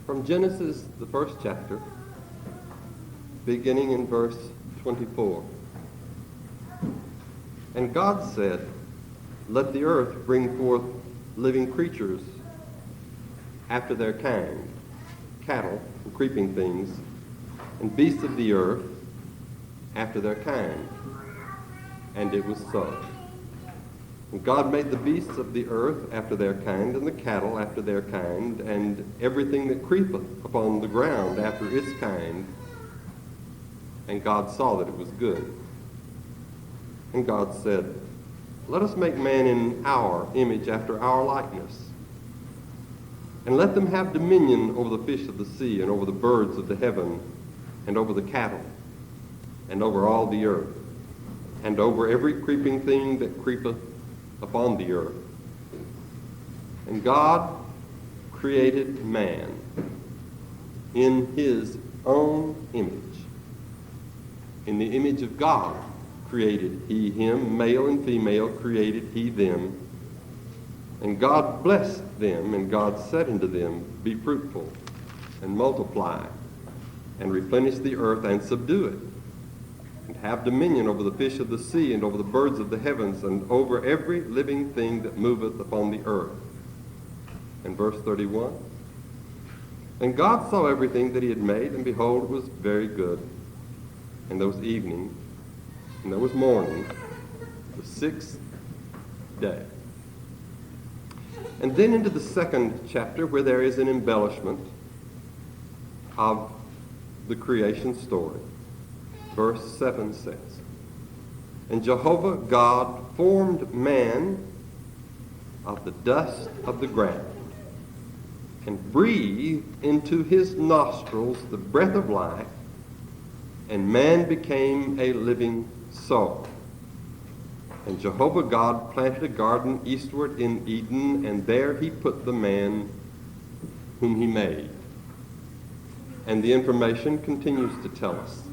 From Genesis, the first chapter, beginning in verse 24. And God said, "Let the earth bring forth living creatures after their kind, cattle and creeping things, and beasts of the earth after their kind." And it was so. And God made the beasts of the earth after their kind, and the cattle after their kind, and everything that creepeth upon the ground after its kind. And God saw that it was good. And God said, "Let us make man in our image after our likeness, and let them have dominion over the fish of the sea, and over the birds of the heaven, and over the cattle, and over all the earth, and over every creeping thing that creepeth upon the earth." And God created man in his own image. In the image of God created he him, male and female created he them. And God blessed them, and God said unto them, "Be fruitful, and multiply, and replenish the earth, and subdue it, and have dominion over the fish of the sea, and over the birds of the heavens, and over every living thing that moveth upon the earth." And verse 31, "And God saw everything that he had made, and behold, it was very good. And there was evening, and there was morning, the sixth day." And then into the second chapter, where there is an embellishment of the creation story. Verse 7 says, "And Jehovah God formed man of the dust of the ground, and breathed into his nostrils the breath of life, and man became a living soul. And Jehovah God planted a garden eastward in Eden, and there he put the man whom he made." And the information continues to tell us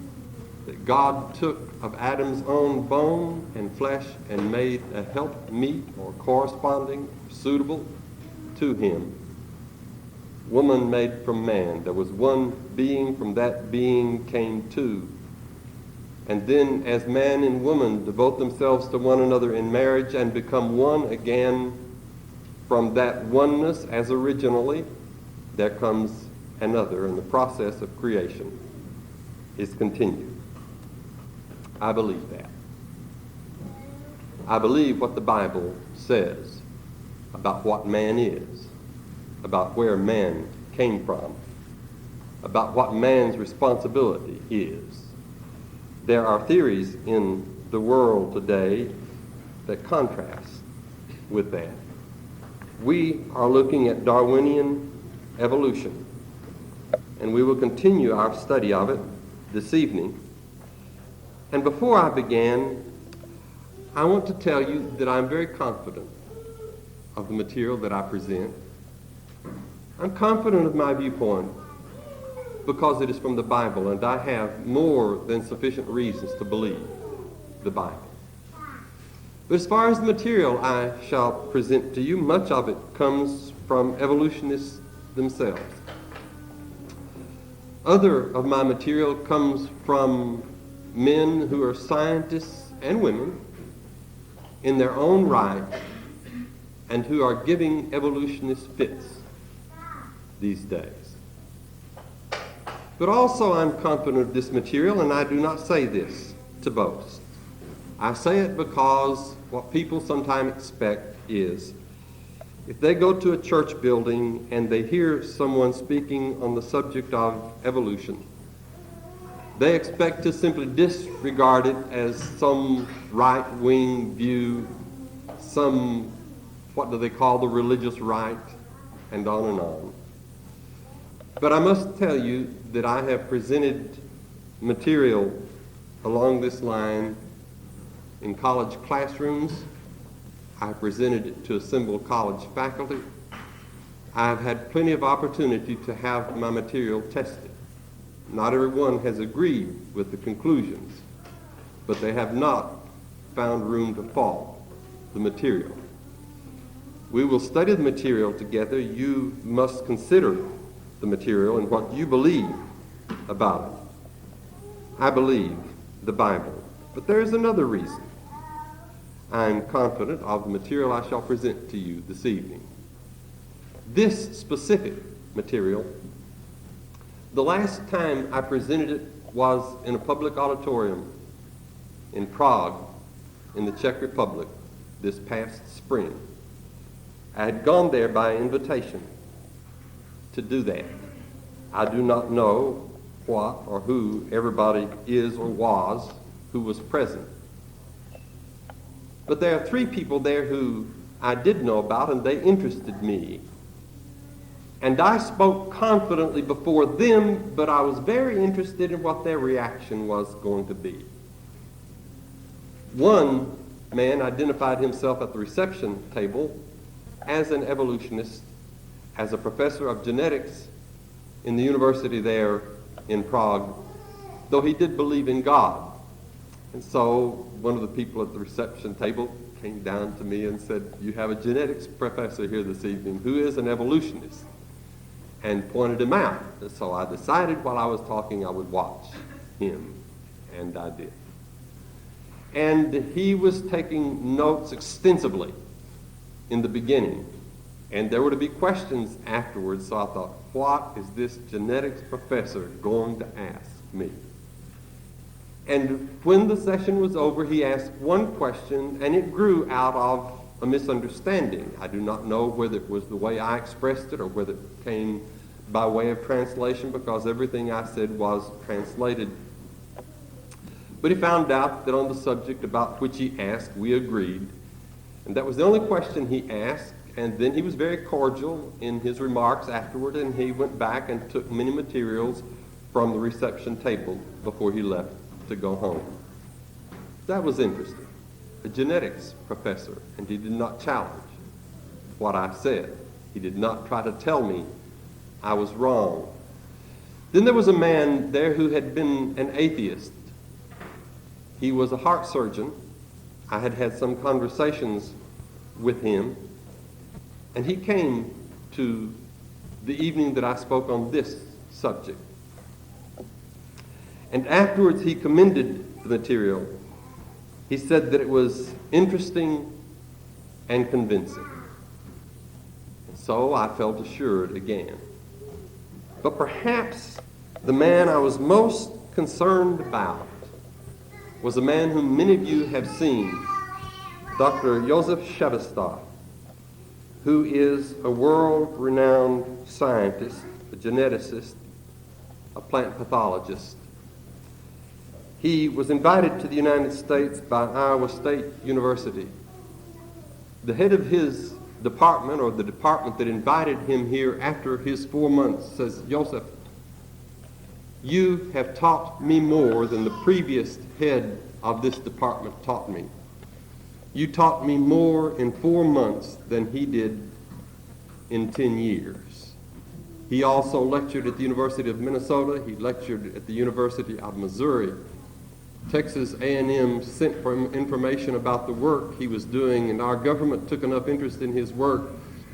that God took of Adam's own bone and flesh and made a help meet or corresponding, suitable to him. Woman made from man. There was one being, from that being came two. And then as man and woman devote themselves to one another in marriage and become one again, from that oneness as originally, there comes another, and the process of creation is continued. I believe that. I believe what the Bible says about what man is, about where man came from, about what man's responsibility is. There are theories in the world today that contrast with that. We are looking at Darwinian evolution, and we will continue our study of it this evening. And before I begin, I want to tell you that I'm very confident of the material that I present. I'm confident of my viewpoint because it is from the Bible, and I have more than sufficient reasons to believe the Bible. But as far as the material I shall present to you, much of it comes from evolutionists themselves. Other of my material comes from men who are scientists and women in their own right, and who are giving evolutionist fits these days. But also I'm confident of this material, and I do not say this to boast. I say it because what people sometimes expect is, if they go to a church building and they hear someone speaking on the subject of evolution, they expect to simply disregard it as some right-wing view, some, what do they call the religious right, and on and on. But I must tell you that I have presented material along this line in college classrooms. I presented it to assembled college faculty. I've had plenty of opportunity to have my material tested. Not everyone has agreed with the conclusions, but they have not found room to fault the material. We will study the material together. You must consider the material and what you believe about it. I believe the Bible. But there is another reason I am confident of the material I shall present to you this evening. This specific material, the last time I presented it was in a public auditorium in Prague, in the Czech Republic, this past spring. I had gone there by invitation to do that. I do not know what or who everybody is or was who was present. But there are three people there who I did know about, and they interested me. And I spoke confidently before them, but I was very interested in what their reaction was going to be. One man identified himself at the reception table as an evolutionist, as a professor of genetics in the university there in Prague, though he did believe in God. And so one of the people at the reception table came down to me and said, "You have a genetics professor here this evening who is an evolutionist," and pointed him out. And so I decided while I was talking I would watch him, and I did. And he was taking notes extensively in the beginning, and there were to be questions afterwards, so I thought, what is this genetics professor going to ask me? And when the session was over, he asked one question, and it grew out of a misunderstanding. I do not know whether it was the way I expressed it or whether it came by way of translation, because everything I said was translated. But he found out that on the subject about which he asked, we agreed. And that was the only question he asked. And then he was very cordial in his remarks afterward, and he went back and took many materials from the reception table before he left to go home. That was interesting. A genetics professor, and he did not challenge what I said. He did not try to tell me I was wrong. Then there was a man there who had been an atheist. He was a heart surgeon. I had had some conversations with him, and he came to the evening that I spoke on this subject. And afterwards he commended the material. He said that it was interesting and convincing. And so I felt assured again. But perhaps the man I was most concerned about was a man whom many of you have seen, Dr. Josef Shevestov, who is a world-renowned scientist, a geneticist, a plant pathologist. He was invited to the United States by Iowa State University. The head of his department, or the department that invited him here after his 4 months, says, "Joseph, you have taught me more than the previous head of this department taught me. You taught me more in 4 months than he did in 10 years. He also lectured at the University of Minnesota. He lectured at the University of Missouri. Texas A&M sent for him information about the work he was doing, and our government took enough interest in his work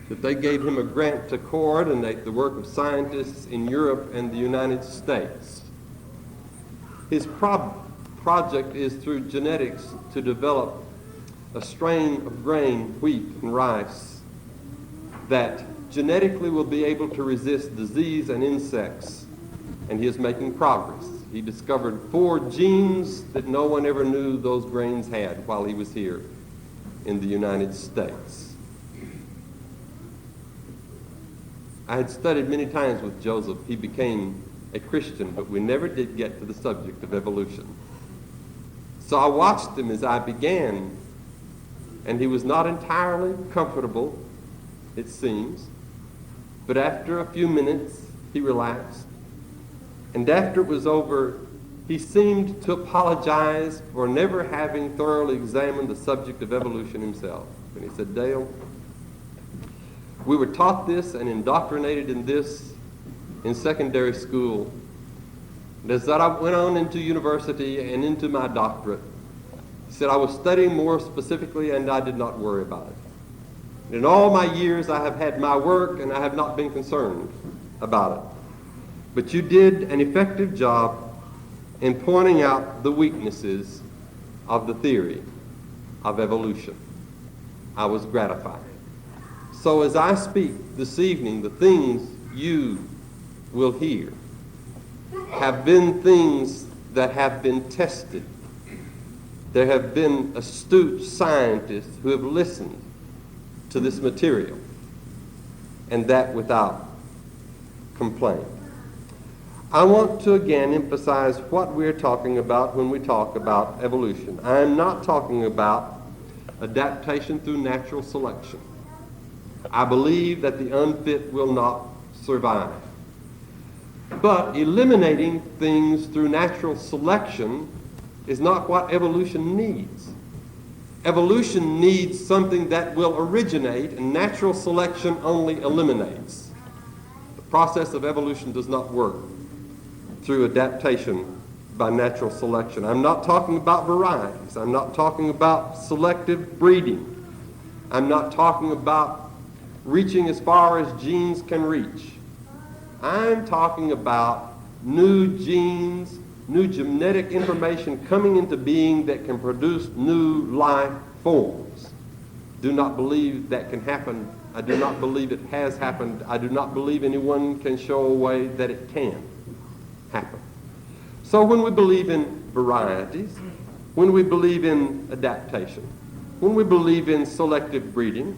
that they gave him a grant to coordinate the work of scientists in Europe and the United States. His project is through genetics to develop a strain of grain, wheat, and rice that genetically will be able to resist disease and insects, and he is making progress. He discovered 4 genes that no one ever knew those grains had while he was here in the United States." I had studied many times with Joseph. He became a Christian, but we never did get to the subject of evolution. So I watched him as I began, and he was not entirely comfortable, it seems, but after a few minutes he relaxed. And after it was over, he seemed to apologize for never having thoroughly examined the subject of evolution himself. And he said, "Dale, we were taught this and indoctrinated in this in secondary school. And as that I went on into university and into my doctorate," he said, "I was studying more specifically and I did not worry about it. In all my years I have had my work and I have not been concerned about it. but you did an effective job in pointing out the weaknesses of the theory of evolution. I was gratified. So as I speak this evening, the things you will hear have been things that have been tested. There have been astute scientists who have listened to this material, and that without complaint. I want to again emphasize what we're talking about when we talk about evolution. I am not talking about adaptation through natural selection. I believe that the unfit will not survive. But eliminating things through natural selection is not what evolution needs. Evolution needs something that will originate, and natural selection only eliminates. The process of evolution does not work through adaptation by natural selection. I'm not talking about varieties. I'm not talking about selective breeding. I'm not talking about reaching as far as genes can reach. I'm talking about new genes, new genetic information coming into being that can produce new life forms. Do not believe that can happen. I do not believe it has happened. I do not believe anyone can show a way that it can happen. So when we believe in varieties, when we believe in adaptation, when we believe in selective breeding,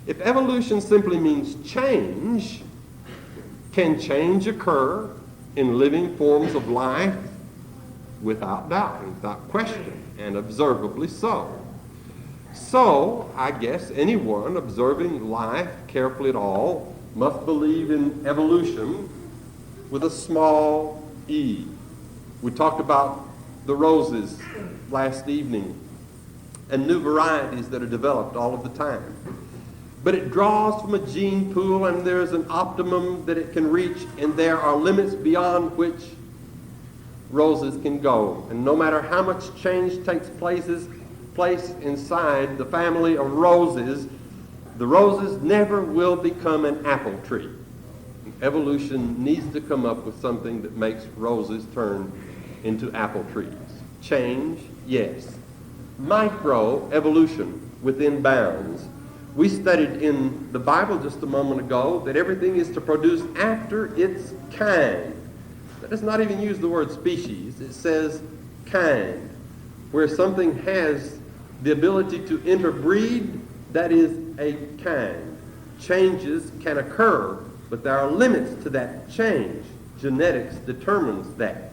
if evolution simply means change, can change occur in living forms of life? Without doubt, and without question, and observably so. So, I guess anyone observing life carefully at all must believe in evolution with a small e. We talked about the roses last evening and new varieties that are developed all of the time. But it draws from a gene pool, and there's an optimum that it can reach, and there are limits beyond which roses can go. And no matter how much change takes place inside the family of roses, the roses never will become an apple tree. Evolution needs to come up with something that makes roses turn into apple trees. Change, yes. Microevolution within bounds. We studied in the Bible just a moment ago that everything is to produce after its kind. That does not even use the word species. It says kind. Where something has the ability to interbreed, that is a kind. Changes can occur, but there are limits to that change. Genetics determines that.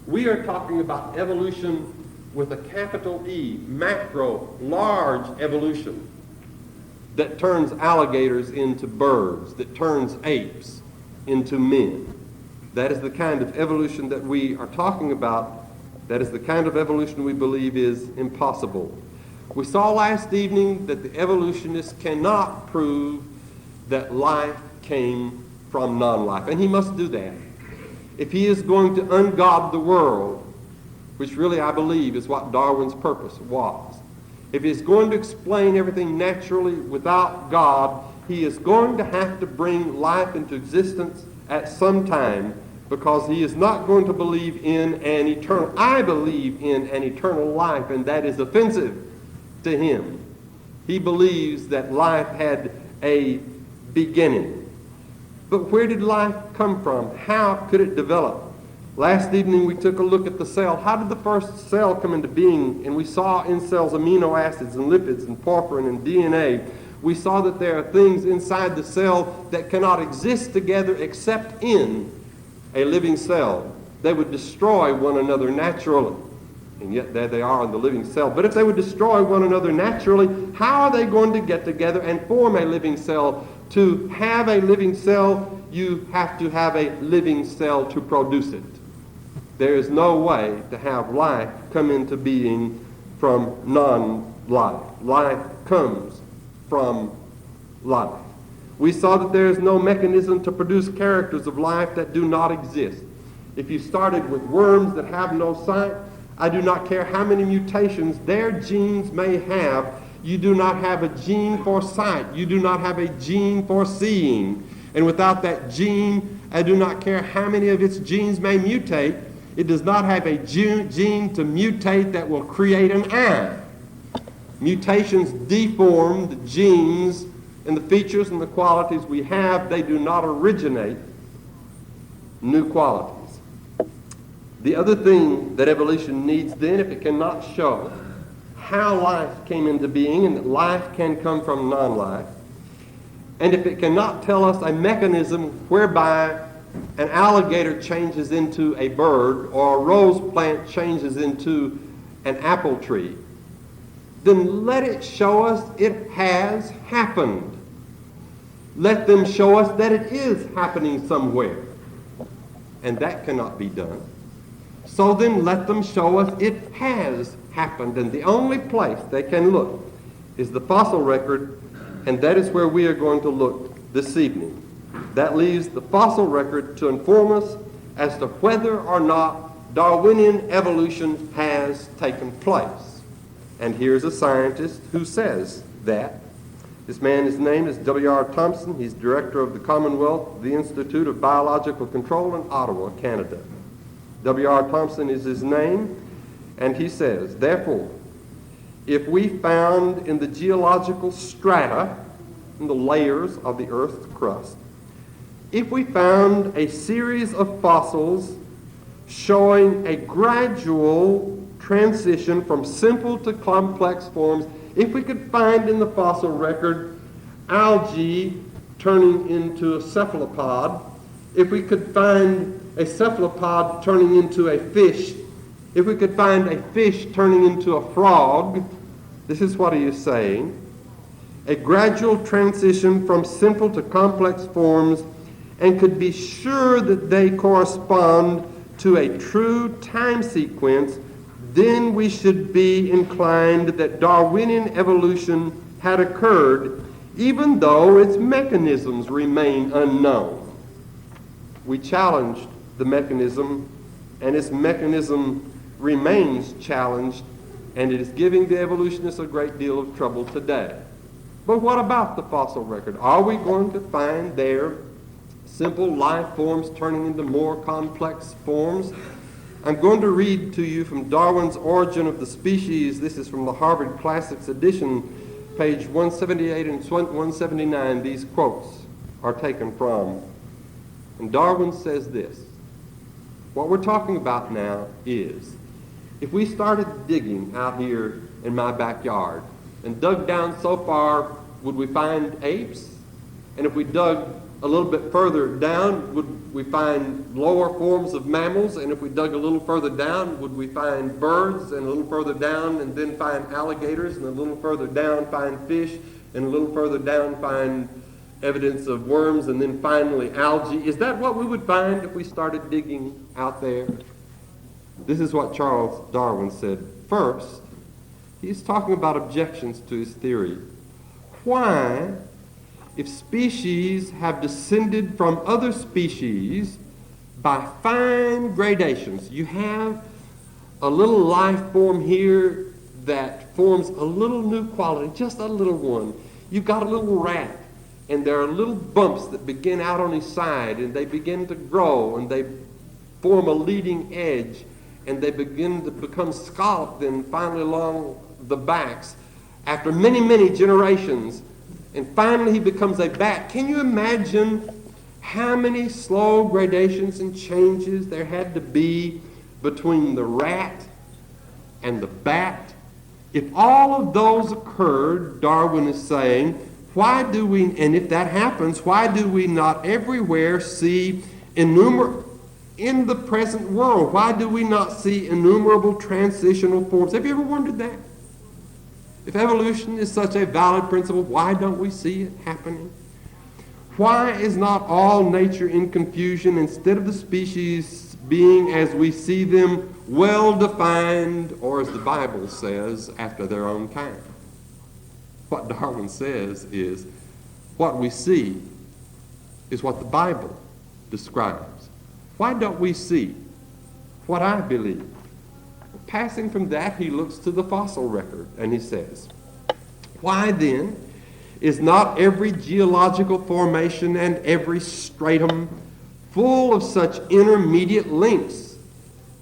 We are talking about evolution with a capital E, macro, large evolution, that turns alligators into birds, that turns apes into men. That is the kind of evolution that we are talking about. That is the kind of evolution we believe is impossible. We saw last evening that the evolutionists cannot prove that life came from non-life, and he must do that. If he is going to ungod the world, which really I believe is what Darwin's purpose was, if he's going to explain everything naturally without God, he is going to have to bring life into existence at some time, because he is not going to believe in an eternal. I believe in an eternal life, and that is offensive to him. He believes that life had a beginning. But where did life come from? How could it develop? Last evening we took a look at the cell. How did the first cell come into being? And we saw in cells amino acids and lipids and porphyrin and DNA. We saw that there are things inside the cell that cannot exist together except in a living cell. They would destroy one another naturally. And yet there they are in the living cell. But if they would destroy one another naturally, how are they going to get together and form a living cell? To have a living cell, you have to have a living cell to produce it. There is no way to have life come into being from non-life. Life comes from life. We saw that there is no mechanism to produce characters of life that do not exist. If you started with worms that have no sight, I do not care how many mutations their genes may have, you do not have a gene for sight. You do not have a gene for seeing. And without that gene, I do not care how many of its genes may mutate, it does not have a gene to mutate that will create an eye. Mutations deform the genes and the features and the qualities we have. They do not originate new qualities. The other thing that evolution needs then, if it cannot show how life came into being and that life can come from non-life, and if it cannot tell us a mechanism whereby an alligator changes into a bird or a rose plant changes into an apple tree, then let it show us it has happened. Let them show us that it is happening somewhere. And that cannot be done. So then let them show us it has happened. And the only place they can look is the fossil record, and that is where we are going to look this evening. That leaves the fossil record to inform us as to whether or not Darwinian evolution has taken place. And here's a scientist who says that. This man, his name is W.R. Thompson. He's director of the Commonwealth, the Institute of Biological Control in Ottawa, Canada. W.R. Thompson is his name, and he says, therefore, if we found in the geological strata, in the layers of the Earth's crust, if we found a series of fossils showing a gradual transition from simple to complex forms, if we could find in the fossil record algae turning into a cephalopod, if we could find a cephalopod turning into a fish, if we could find a fish turning into a frog, this is what he is saying, a gradual transition from simple to complex forms, and could be sure that they correspond to a true time sequence, then we should be inclined that Darwinian evolution had occurred, even though its mechanisms remain unknown. We challenged the mechanism, and its mechanism remains challenged, and it is giving the evolutionists a great deal of trouble today. But what about the fossil record? Are we going to find there simple life forms turning into more complex forms? I'm going to read to you from Darwin's Origin of the Species. This is from the Harvard Classics edition, page 178 and 179. These quotes are taken from. And Darwin says this. What we're talking about now is, if we started digging out here in my backyard and dug down so far, would we find apes? And if we dug a little bit further down, would we find lower forms of mammals? And if we dug a little further down, would we find birds? And a little further down, and then find alligators? And a little further down, find fish? And a little further down, find evidence of worms? And then finally, algae? Is that what we would find if we started digging out there? This is what Charles Darwin said. First, he's talking about objections to his theory. Why, if species have descended from other species by fine gradations, you have a little life form here that forms a little new quality, just a little one. You've got a little rat, and there are little bumps that begin out on his side, and they begin to grow, and they form a leading edge, and they begin to become scalloped and finally along the backs after many, many generations. And finally he becomes a bat. Can you imagine how many slow gradations and changes there had to be between the rat and the bat? If all of those occurred, Darwin is saying, why do we, and if that happens, why do we not everywhere see in the present world, why do we not see innumerable transitional forms? Have you ever wondered that? If evolution is such a valid principle, why don't we see it happening? Why is not all nature in confusion instead of the species being as we see them, well-defined, or as the Bible says, after their own kind? What Darwin says is, what we see is what the Bible describes. Why don't we see what I believe? Passing from that, he looks to the fossil record, and he says, why then, Is not every geological formation and every stratum full of such intermediate links?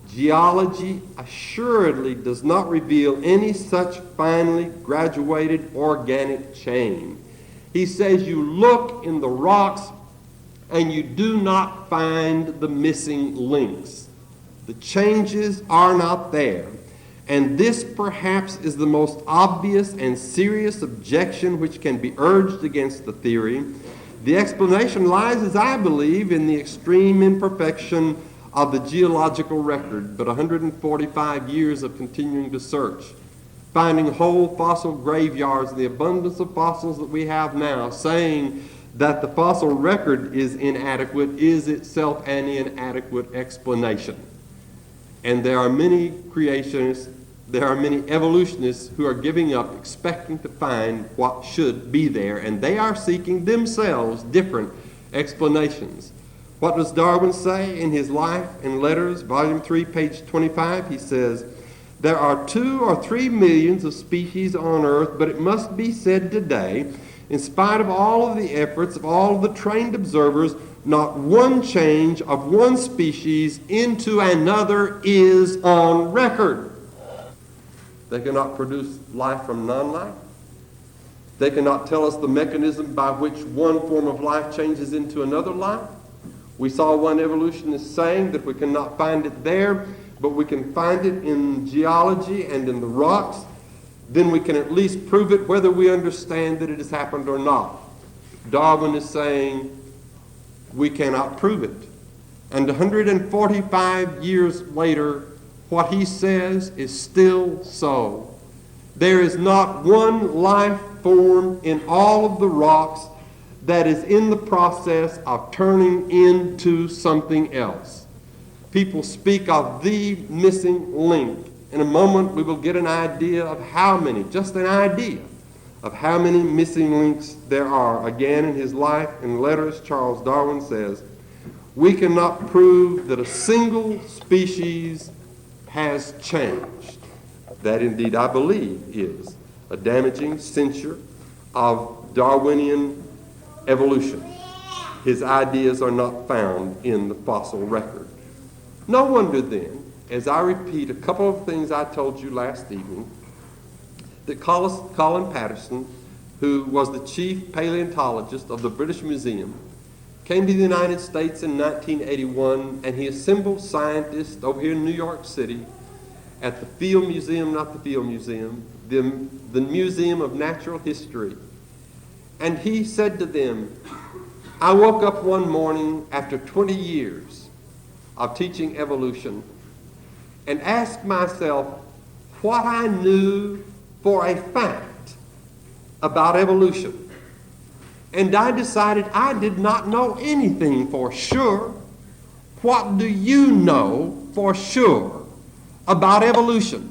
Geology assuredly does not reveal any such finely graduated organic chain. He says you look in the rocks and you do not find the missing links. The changes are not there. And this perhaps is the most obvious and serious objection which can be urged against the theory. The explanation lies, as I believe, in the extreme imperfection of the geological record, but 145 years of continuing to search, finding whole fossil graveyards, the abundance of fossils that we have now, saying that the fossil record is inadequate is itself an inadequate explanation. And there are many creationists, there are many evolutionists who are giving up, expecting to find what should be there, and they are seeking themselves different explanations. What does Darwin say in his Life and Letters, Volume 3, page 25? He says, "There are 2 or 3 millions of species on Earth, but it must be said today, in spite of all of the efforts of all of the trained observers, not one change of one species into another is on record." They cannot produce life from non-life. They cannot tell us the mechanism by which one form of life changes into another life. We saw one evolutionist saying that we cannot find it there, but we can find it in geology and in the rocks. Then we can at least prove it whether we understand that it has happened or not. Darwin is saying we cannot prove it. And 145 years later, what he says is still so. There is not one life form in all of the rocks that is in the process of turning into something else. People speak of the missing link. In a moment, we will get an idea of how many, just an idea of how many missing links there are. Again, in his Life and Letters, Charles Darwin says, "We cannot prove that a single species has changed." That indeed, I believe, is a damaging censure of Darwinian evolution. His ideas are not found in the fossil record. No wonder then, as I repeat a couple of things I told you last evening, that Colin Patterson, who was the chief paleontologist of the British Museum, came to the United States in 1981, and he assembled scientists over here in New York City at the Field Museum, not the Field Museum, the Museum of Natural History. And he said to them, "I woke up one morning after 20 years of teaching evolution and asked myself what I knew for a fact about evolution. And I decided I did not know anything for sure. What do you know for sure about evolution?"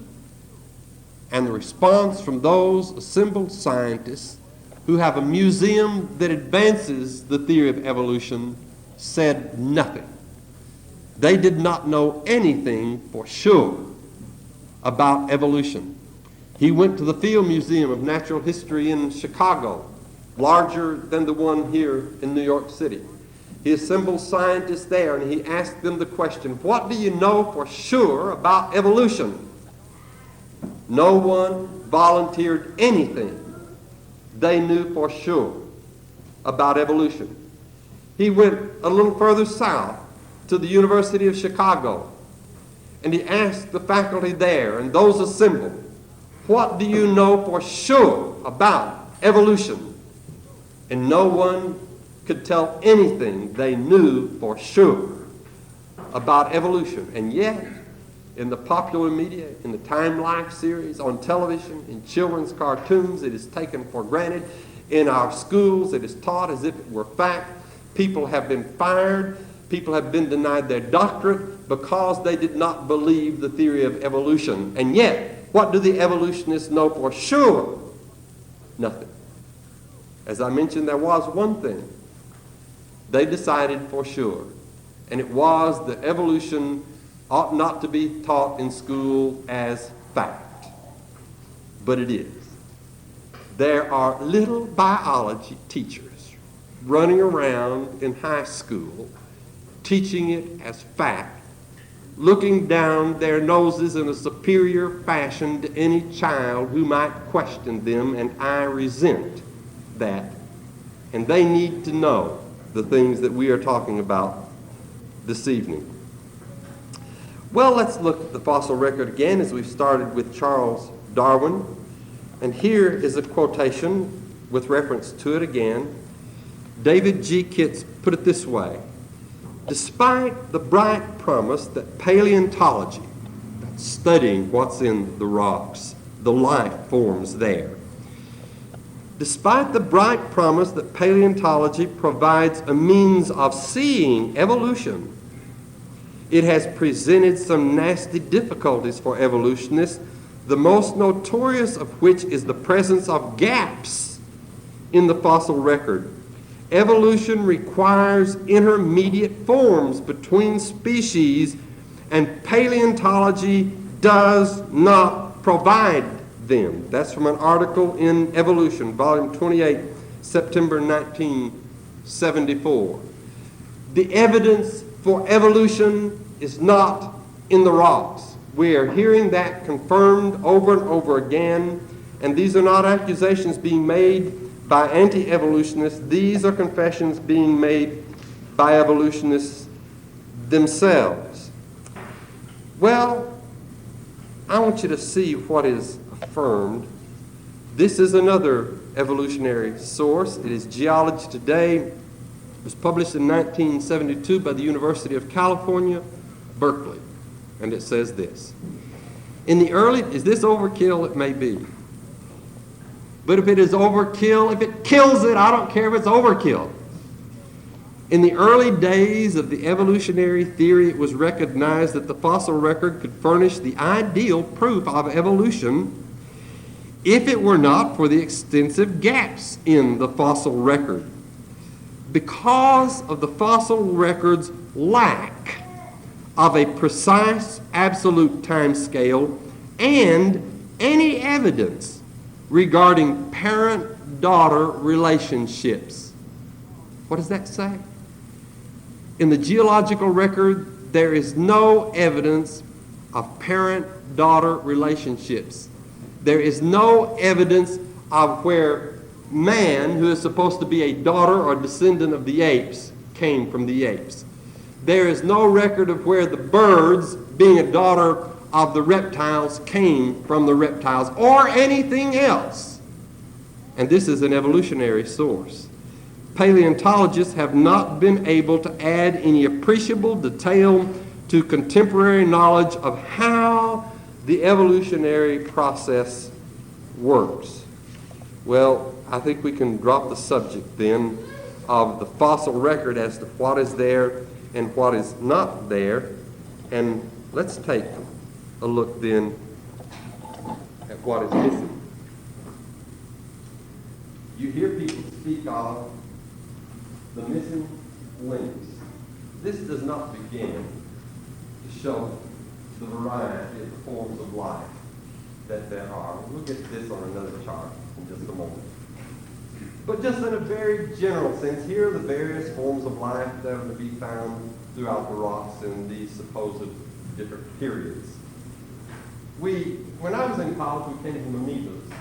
And the response from those assembled scientists who have a museum that advances the theory of evolution said nothing. They did not know anything for sure about evolution. He went to the Field Museum of Natural History in Chicago, larger than the one here in New York City. He assembled scientists there and he asked them the question, "What do you know for sure about evolution?" No one volunteered anything they knew for sure about evolution. He went a little further south to the University of Chicago, and he asked the faculty there and those assembled, "What do you know for sure about evolution?" And no one could tell anything they knew for sure about evolution. And yet, in the popular media, in the Time Life series, on television, in children's cartoons, it is taken for granted. In our schools, it is taught as if it were fact. People have been fired. People have been denied their doctorate because they did not believe the theory of evolution. And yet, what do the evolutionists know for sure? Nothing. As I mentioned, there was one thing they decided for sure, and it was that evolution ought not to be taught in school as fact. But it is. There are little biology teachers running around in high school teaching it as fact, looking down their noses in a superior fashion to any child who might question them, and I resent that. And they need to know the things that we are talking about this evening. Well, let's look at the fossil record again, as we've started with Charles Darwin. And here is a quotation with reference to it again. David G. Kitts put it this way: despite the bright promise that paleontology, that's studying what's in the rocks, the life forms there, despite the bright promise that paleontology provides a means of seeing evolution, it has presented some nasty difficulties for evolutionists, the most notorious of which is the presence of gaps in the fossil record. Evolution requires intermediate forms between species, and paleontology does not provide them. That's from an article in Evolution, volume 28, September 1974. The evidence for evolution is not in the rocks. We are hearing that confirmed over and over again, and these are not accusations being made by anti-evolutionists. These are confessions being made by evolutionists themselves. Well, I want you to see what is affirmed. This is another evolutionary source. It is Geology Today. It was published in 1972 by the University of California, Berkeley. And it says this: in the early, is this overkill? It may be. But if it is overkill, if it kills it, I don't care if it's overkill. In the early days of the evolutionary theory, it was recognized that the fossil record could furnish the ideal proof of evolution if it were not for the extensive gaps in the fossil record. Because of the fossil record's lack of a precise absolute time scale and any evidence regarding parent-daughter relationships. What does that say? In the geological record, there is no evidence of parent-daughter relationships. There is no evidence of where man, who is supposed to be a daughter or descendant of the apes, came from the apes. There is no record of where the birds, being a daughter of the reptiles, came from the reptiles, or anything else. And this is an evolutionary source. Paleontologists have not been able to add any appreciable detail to contemporary knowledge of how the evolutionary process works. Well, I think we can drop the subject then of the fossil record as to what is there and what is not there, and let's take a look then at what is missing. You hear people speak of the missing links. This does not begin to show the variety of the forms of life that there are. We'll get to this on another chart in just a moment. But just in a very general sense, here are the various forms of life that are to be found throughout the rocks in these supposed different periods. When I was in college, we came from amoebas,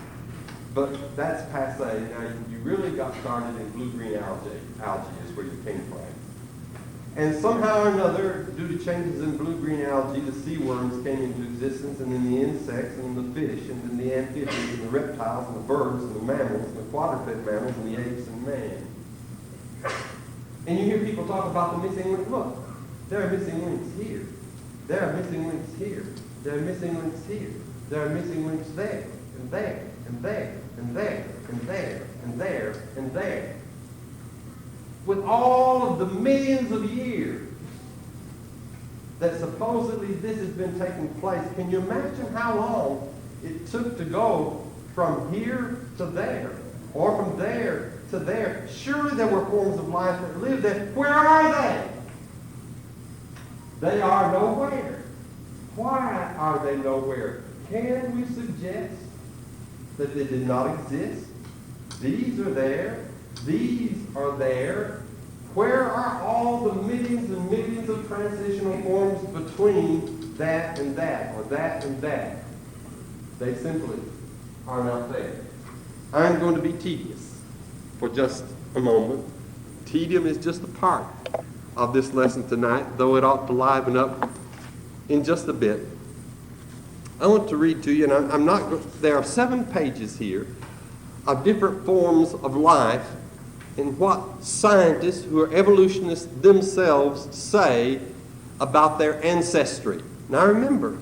but that's passé. Now, you really got started in blue-green algae. Algae is where you came from. And somehow or another, due to changes in blue-green algae, the sea worms came into existence, and then the insects, and the fish, and then the amphibians, and the reptiles, and the birds, and the mammals, and the quadruped mammals, and the apes, and man. And you hear people talk about the missing link. Look, there are missing links here. There are missing links here. There are missing links here. There are missing links there, and there, and there, and there, and there, and there, and there. With all of the millions of years that supposedly this has been taking place, can you imagine how long it took to go from here to there, or from there to there? Surely there were forms of life that lived there. Where are they? They are nowhere. Why are they nowhere? Can we suggest that they did not exist? These are there. These are there. Where are all the millions and millions of transitional forms between that and that, or that and that? They simply are not there. I'm going to be tedious for just a moment. Tedium is just a part of this lesson tonight, though it ought to liven up in just a bit. I want to read to you, and there are 7 pages here of different forms of life and what scientists who are evolutionists themselves say about their ancestry. Now remember,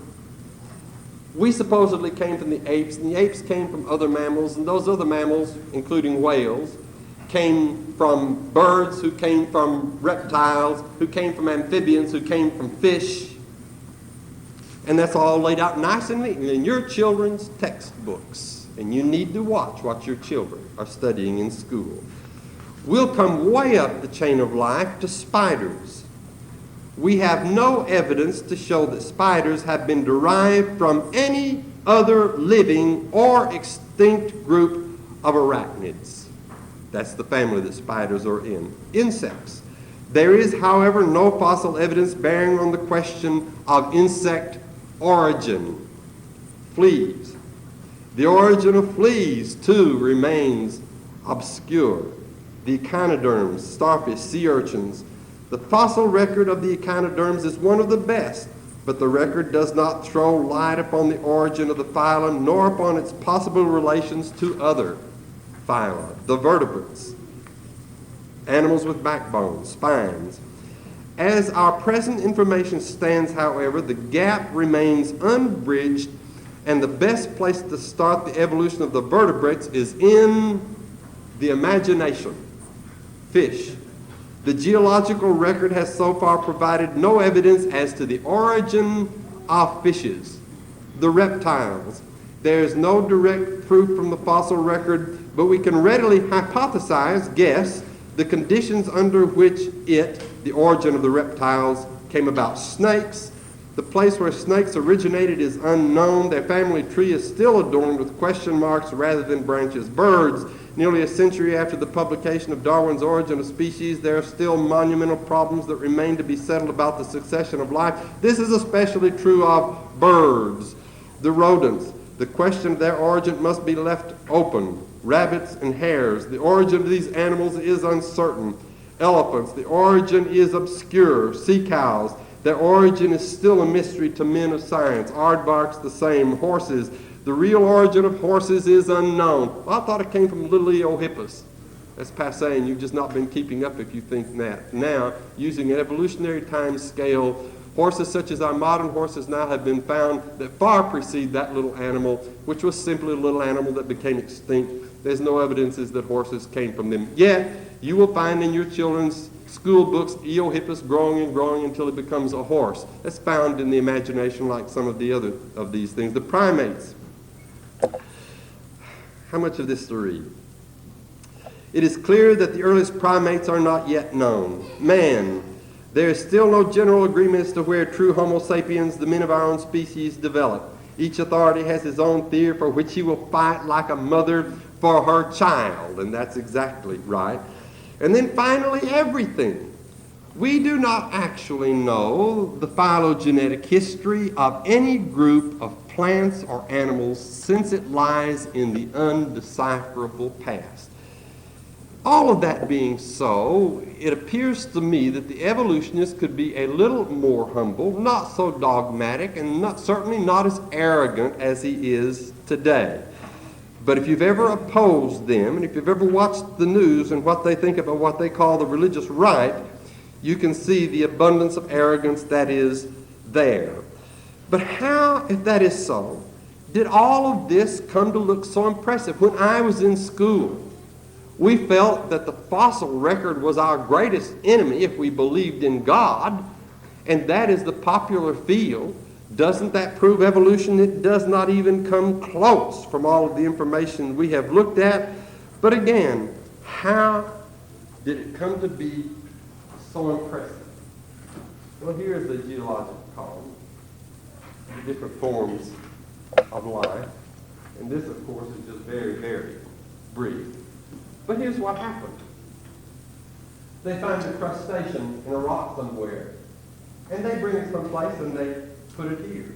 we supposedly came from the apes, and the apes came from other mammals, and those other mammals, including whales, came from birds, who came from reptiles, who came from amphibians, who came from fish. And that's all laid out nice and neat in your children's textbooks. And you need to watch what your children are studying in school. We'll come way up the chain of life to spiders. We have no evidence to show that spiders have been derived from any other living or extinct group of arachnids. That's the family that spiders are in. Insects. There is, however, no fossil evidence bearing on the question of insect origin. Fleas. The origin of fleas, too, remains obscure. The echinoderms, starfish, sea urchins. The fossil record of the echinoderms is one of the best, but the record does not throw light upon the origin of the phylum, nor upon its possible relations to other phyla, the vertebrates, animals with backbones, spines. As our present information stands, however, the gap remains unbridged, and the best place to start the evolution of the vertebrates is in the imagination. Fish. The geological record has so far provided no evidence as to the origin of fishes, the reptiles. There is no direct proof from the fossil record, but we can readily hypothesize, guess, the conditions under which the origin of the reptiles, came about. Snakes. The place where snakes originated is unknown. Their family tree is still adorned with question marks rather than branches. Birds. Nearly a century after the publication of Darwin's Origin of Species, there are still monumental problems that remain to be settled about the succession of life. This is especially true of birds. The rodents. The question of their origin must be left open. Rabbits and hares. The origin of these animals is uncertain. Elephants. The origin is obscure. Sea cows. Their origin is still a mystery to men of science. Aardvarks the same. Horses. The real origin of horses is unknown. Well, I thought it came from little Eohippus. That's passé, and you've just not been keeping up if you think that. Now, using an evolutionary time scale, horses such as our modern horses now have been found that far precede that little animal, which was simply a little animal that became extinct. There's no evidences that horses came from them. Yet, you will find in your children's school books Eohippus growing and growing until it becomes a horse. That's found in the imagination like some of the other of these things. The primates. How much of this to read? It is clear that the earliest primates are not yet known. Man. There is still no general agreement as to where true Homo sapiens, the men of our own species, developed. Each authority has his own theory for which he will fight like a mother for her child, and that's exactly right. And then finally, everything. We do not actually know the phylogenetic history of any group of plants or animals since it lies in the undecipherable past. All of that being so, it appears to me that the evolutionist could be a little more humble, not so dogmatic, and certainly not as arrogant as he is today. But if you've ever opposed them, and if you've ever watched the news and what they think about what they call the religious right, you can see the abundance of arrogance that is there. But how, if that is so, did all of this come to look so impressive? When I was in school, we felt that the fossil record was our greatest enemy if we believed in God, and that is the popular field. Doesn't that prove evolution? It does not even come close from all of the information we have looked at. But again, how did it come to be so impressive? Well, here's the geological column, the different forms of life. And this, of course, is just very, very brief. But here's what happened. They find a crustacean in a rock somewhere, and they bring it someplace and they put it here.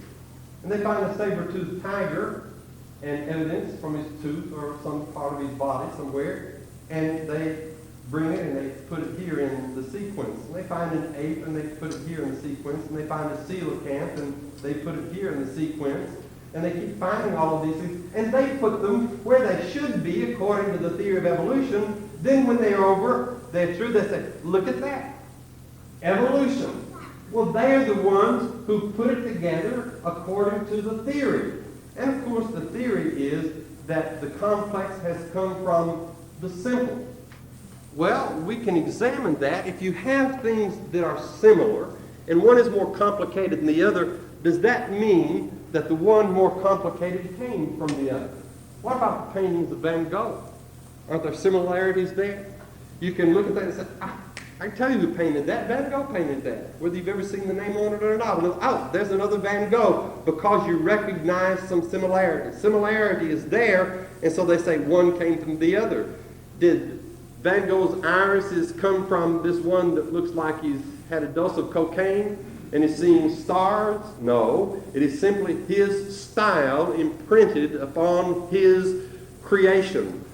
And they find a saber-toothed tiger and evidence from his tooth or some part of his body somewhere, and they bring it and they put it here in the sequence. And they find an ape and they put it here in the sequence, and they find a coelacanth and they put it here in the sequence. And they keep finding all of these things, and they put them where they should be according to the theory of evolution. Then when they're over, they're through, they say, look at that. Evolution. Well, they're the ones who put it together according to the theory. And of course, the theory is that the complex has come from the simple. Well, we can examine that. If you have things that are similar, and one is more complicated than the other, does that mean that the one more complicated came from the other? What about the paintings of Van Gogh? Aren't there similarities there? You can look at that and say, I can tell you who painted that. Van Gogh painted that. Whether you've ever seen the name on it or not. Oh, there's another Van Gogh, because you recognize some similarity. Similarity is there, and so they say one came from the other. Did Van Gogh's irises come from this one that looks like he's had a dose of cocaine and is seeing stars? No. It is simply his style imprinted upon his creation.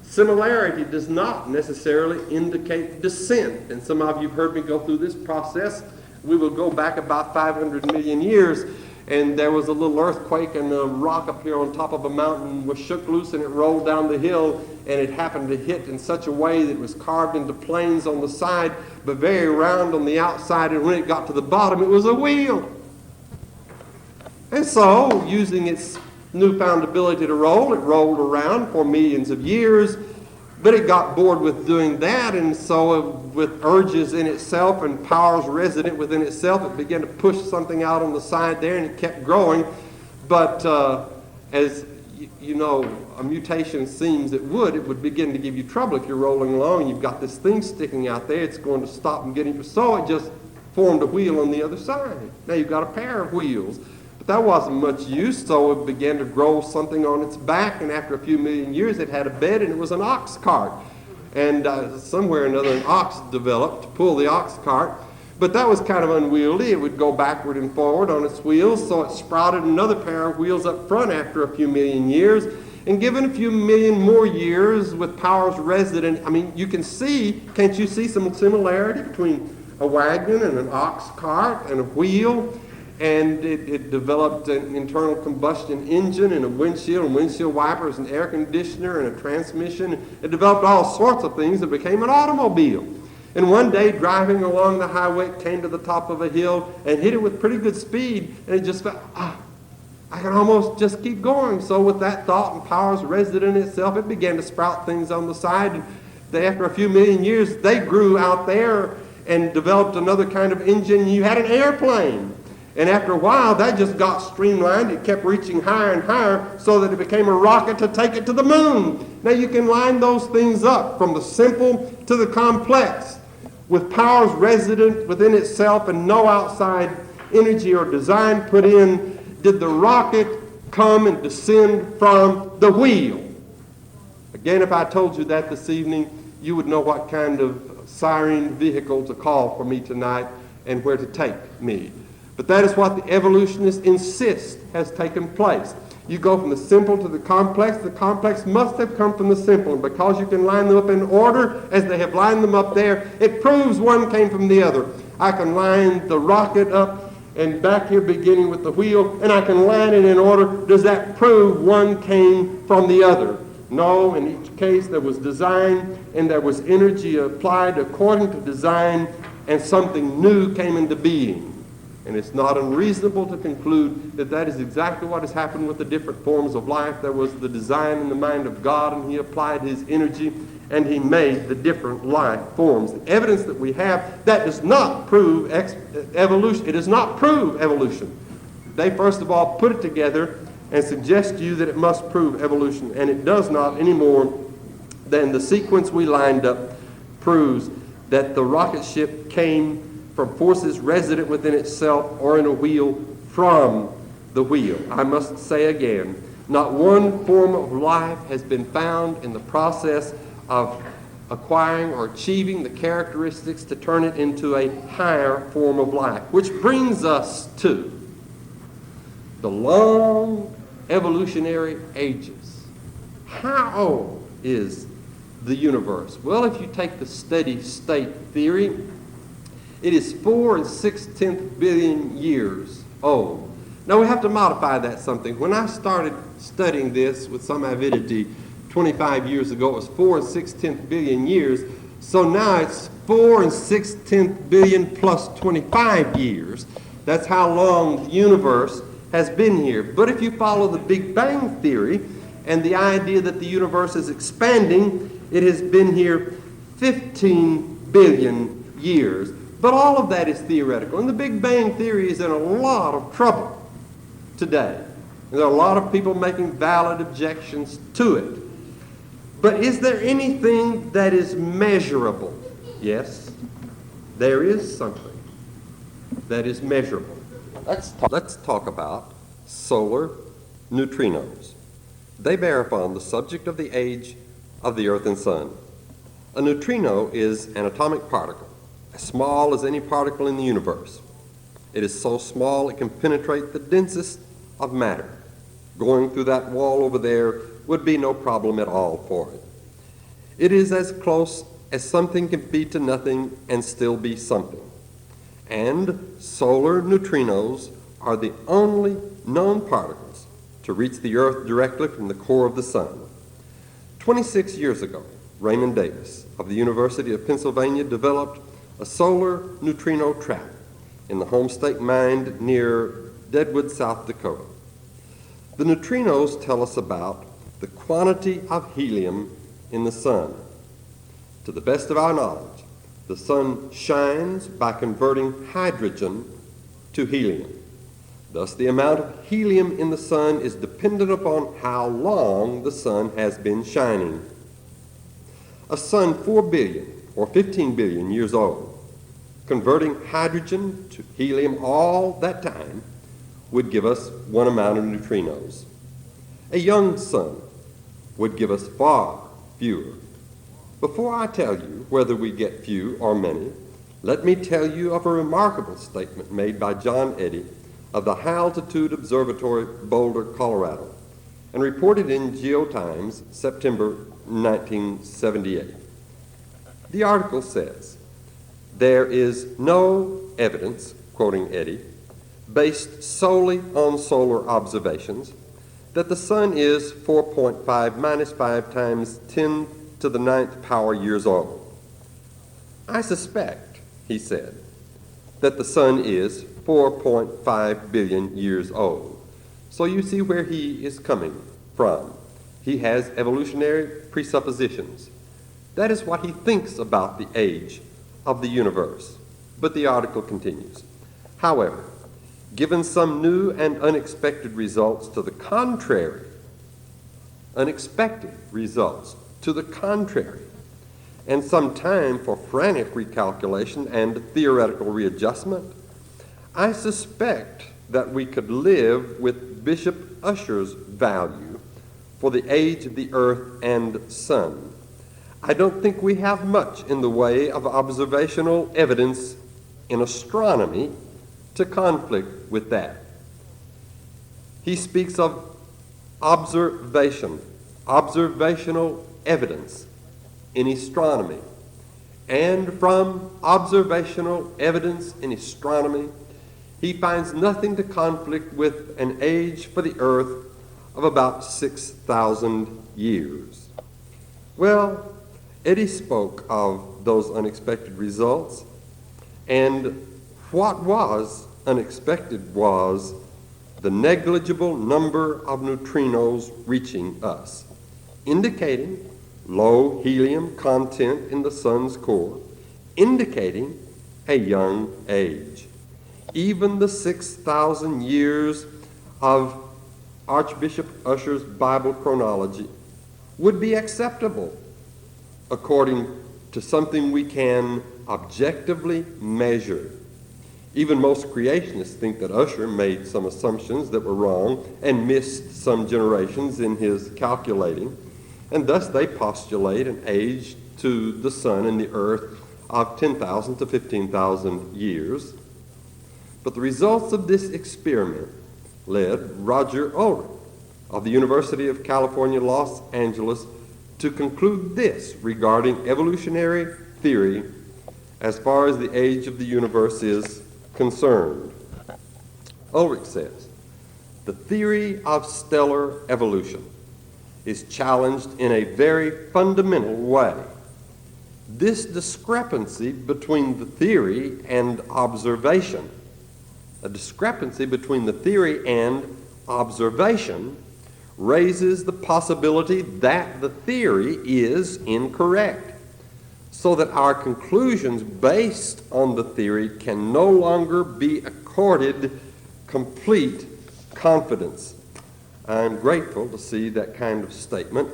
Similarity does not necessarily indicate descent. And some of you have heard me go through this process. We will go back about 500 million years, and there was a little earthquake, and a rock up here on top of a mountain was shook loose, and it rolled down the hill, and it happened to hit in such a way that it was carved into planes on the side, but very round on the outside, and when it got to the bottom, it was a wheel. And so, using its newfound ability to roll, it rolled around for millions of years, but it got bored with doing that, and so with urges in itself and powers resident within itself, it began to push something out on the side there, and it kept growing. But as you know, a mutation seems it would begin to give you trouble if you're rolling along and you've got this thing sticking out there. It's going to stop and get you. So it just formed a wheel on the other side. Now you've got a pair of wheels. But that wasn't much use, so it began to grow something on its back, and after a few million years it had a bed, and it was an ox cart. And somewhere or another an ox developed to pull the ox cart. But that was kind of unwieldy. It would go backward and forward on its wheels, so it sprouted another pair of wheels up front after a few million years. And given a few million more years with powers resident, I mean, you can see, can't you see some similarity between a wagon and an ox cart and a wheel? And it developed an internal combustion engine and a windshield and windshield wipers and air conditioner and a transmission. It developed all sorts of things that became an automobile. And one day, driving along the highway, it came to the top of a hill and hit it with pretty good speed, and it just felt, I can almost just keep going. So with that thought and powers resident in itself, it began to sprout things on the side. And after a few million years, they grew out there and developed another kind of engine. You had an airplane. And after a while, that just got streamlined. It kept reaching higher and higher so that it became a rocket to take it to the moon. Now you can line those things up from the simple to the complex with powers resident within itself and no outside energy or design put in. Did the rocket come and descend from the wheel? Again, if I told you that this evening, you would know what kind of siren vehicle to call for me tonight and where to take me. But that is what the evolutionists insist has taken place. You go from the simple to the complex must have come from the simple. And because you can line them up in order as they have lined them up there, it proves one came from the other. I can line the rocket up and back here beginning with the wheel, and I can line it in order. Does that prove one came from the other? No, in each case there was design and there was energy applied according to design, and something new came into being. And it's not unreasonable to conclude that that is exactly what has happened with the different forms of life. There was the design in the mind of God, and he applied his energy, and he made the different life forms. The evidence that we have, that does not prove evolution. It does not prove evolution. They first of all put it together and suggest to you that it must prove evolution, and it does not any more than the sequence we lined up proves that the rocket ship came from forces resident within itself or in a wheel from the wheel. I must say again, not one form of life has been found in the process of acquiring or achieving the characteristics to turn it into a higher form of life. Which brings us to the long evolutionary ages. How old is the universe? Well, if you take the steady state theory, it is 4 6/10 billion years old. Now we have to modify that something. When I started studying this with some avidity 25 years ago, it was 4 6/10 billion years. So now it's 4 6/10 billion plus 25 years. That's how long the universe has been here. But if you follow the Big Bang theory and the idea that the universe is expanding, it has been here 15 billion years. But all of that is theoretical. And the Big Bang theory is in a lot of trouble today. And there are a lot of people making valid objections to it. But is there anything that is measurable? Yes, there is something that is measurable. Let's talk about solar neutrinos. They bear upon the subject of the age of the Earth and Sun. A neutrino is an atomic particle, as small as any particle in the universe. It is so small it can penetrate the densest of matter. Going through that wall over there would be no problem at all for it. It is as close as something can be to nothing and still be something. And solar neutrinos are the only known particles to reach the Earth directly from the core of the Sun. 26 years ago, Raymond Davis of the University of Pennsylvania developed a solar neutrino trap in the home state mine near Deadwood, South Dakota. The neutrinos tell us about the quantity of helium in the Sun. To the best of our knowledge, the Sun shines by converting hydrogen to helium. Thus, the amount of helium in the Sun is dependent upon how long the Sun has been shining. A Sun 4 billion or 15 billion years old, converting hydrogen to helium all that time, would give us one amount of neutrinos. A young Sun would give us far fewer. Before I tell you whether we get few or many, let me tell you of a remarkable statement made by John Eddy of the High Altitude Observatory, Boulder, Colorado, and reported in Geotimes, September 1978. The article says, "There is no evidence," quoting Eddy, "based solely on solar observations, that the Sun is 4.5 minus 5 times 10 to the 9th power years old. I suspect," he said, "that the Sun is 4.5 billion years old." So you see where he is coming from. He has evolutionary presuppositions. That is what he thinks about the age of the universe. But the article continues. However, given some new and unexpected results to the contrary, and some time for frantic recalculation and theoretical readjustment, I suspect that we could live with Bishop Ussher's value for the age of the Earth and Sun. I don't think we have much in the way of observational evidence in astronomy to conflict with that. He speaks of observational evidence in astronomy. And from observational evidence in astronomy, he finds nothing to conflict with an age for the Earth of about 6,000 years. Well, Eddy spoke of those unexpected results, and what was unexpected was the negligible number of neutrinos reaching us, indicating low helium content in the Sun's core, indicating a young age. Even the 6,000 years of Archbishop Ussher's Bible chronology would be acceptable according to something we can objectively measure. Even most creationists think that Ussher made some assumptions that were wrong and missed some generations in his calculating. And thus they postulate an age to the sun and the earth of 10,000 to 15,000 years. But the results of this experiment led Roger Ulrich of the University of California, Los Angeles, to conclude this regarding evolutionary theory as far as the age of the universe is concerned. Ulrich says, the theory of stellar evolution is challenged in a very fundamental way. This discrepancy between the theory and observation, a discrepancy between the theory and observation, raises the possibility that the theory is incorrect, so that our conclusions based on the theory can no longer be accorded complete confidence. I'm grateful to see that kind of statement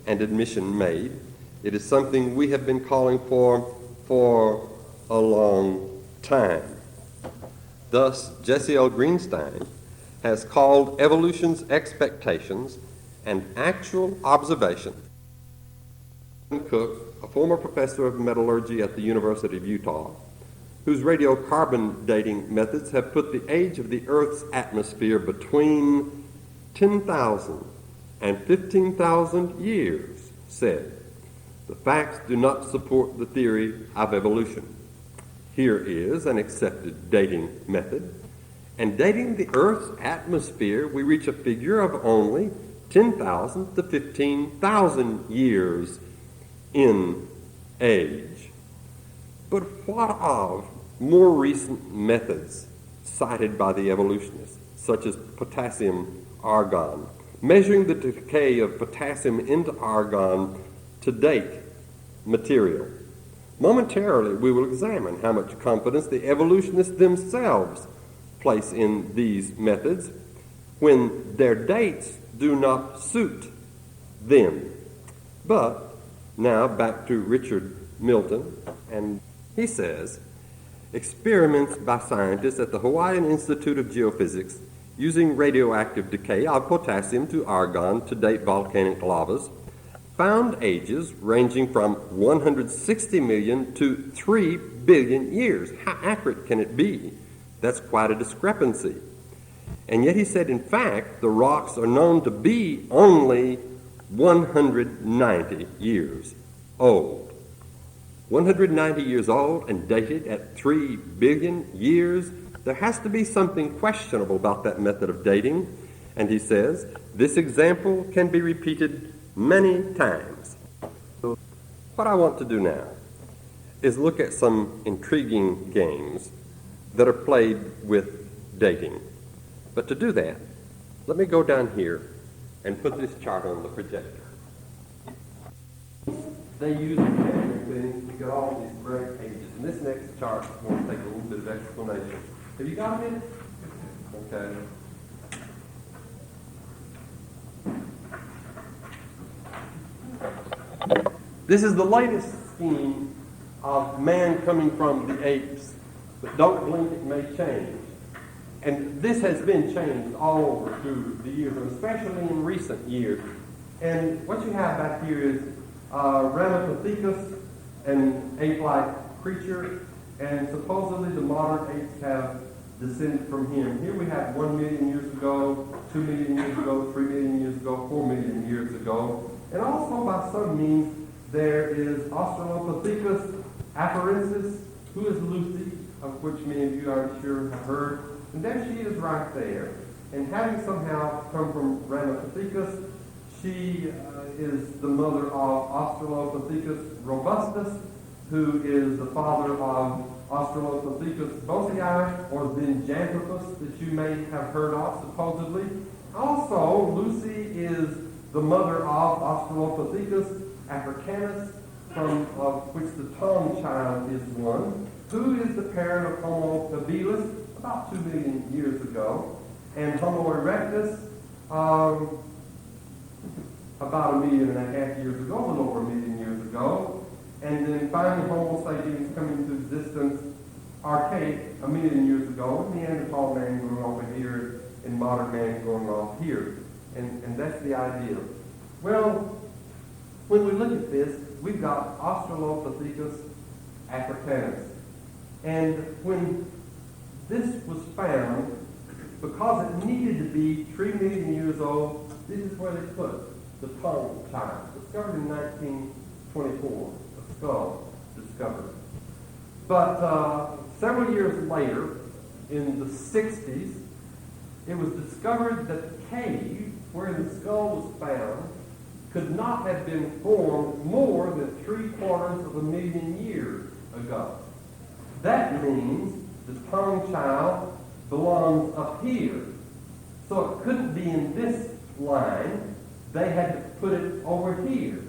and admission made. It is something we have been calling for a long time. Thus, Jesse L. Greenstein has called evolution's expectations and actual observation. Cook, a former professor of metallurgy at the University of Utah, whose radiocarbon dating methods have put the age of the Earth's atmosphere between 10,000 and 15,000 years, said, the facts do not support the theory of evolution. Here is an accepted dating method, and dating the Earth's atmosphere, we reach a figure of only 10,000 to 15,000 years in age. But what of more recent methods cited by the evolutionists, such as potassium-argon, measuring the decay of potassium into argon to date material? Momentarily, we will examine how much confidence the evolutionists themselves place in these methods when their dates do not suit them. But now back to Richard Milton, and he says, experiments by scientists at the Hawaiian Institute of Geophysics using radioactive decay of potassium to argon to date volcanic lavas found ages ranging from 160 million to 3 billion years. How accurate can it be? That's quite a discrepancy. And yet he said, in fact, the rocks are known to be only 190 years old. 190 years old and dated at 3 billion years. There has to be something questionable about that method of dating. And he says, this example can be repeated many times. So what I want to do now is look at some intriguing games that are played with dating. But to do that, let me go down here and put this chart on the projector. They use measuring things to get all these great ages. And this next chart is going to take a little bit of explanation. Have you got it? Okay. This is the latest scheme of man coming from the apes, but don't blink, it may change. And this has been changed all over through the years, especially in recent years. And what you have back here is Ramapithecus, an ape-like creature, and supposedly the modern apes have descended from him. Here we have 1 million years ago, 2 million years ago, 3 million years ago, 4 million years ago. And also by some means, there is Australopithecus afarensis, who is Lucy, of which many of you, I'm sure, have heard. And there she is right there. And having somehow come from Ramapithecus, she is the mother of Australopithecus robustus, who is the father of Australopithecus bosei, or Zinjanthropus, that you may have heard of, supposedly. Also, Lucy is the mother of Australopithecus africanus, from which the tongue child is one, who is the parent of Homo habilis about 2 million years ago, and Homo erectus about 1.5 million years ago, a little over 1 million years ago, and then finally Homo sapiens coming into existence, archaic, 1 million years ago, Neanderthal man going over here, and modern man going off here. And that's the idea. Well, When we look at this, we've got Australopithecus africanus. And when this was found, because it needed to be 3 million years old, this is where they put the tongue child. Discovered in 1924, a skull discovered. But several years later, in the 60s, it was discovered that the cave where the skull was found could not have been formed more than 750,000 years ago. That means the tongue child belongs up here. So it couldn't be in this line. They had to put it over here.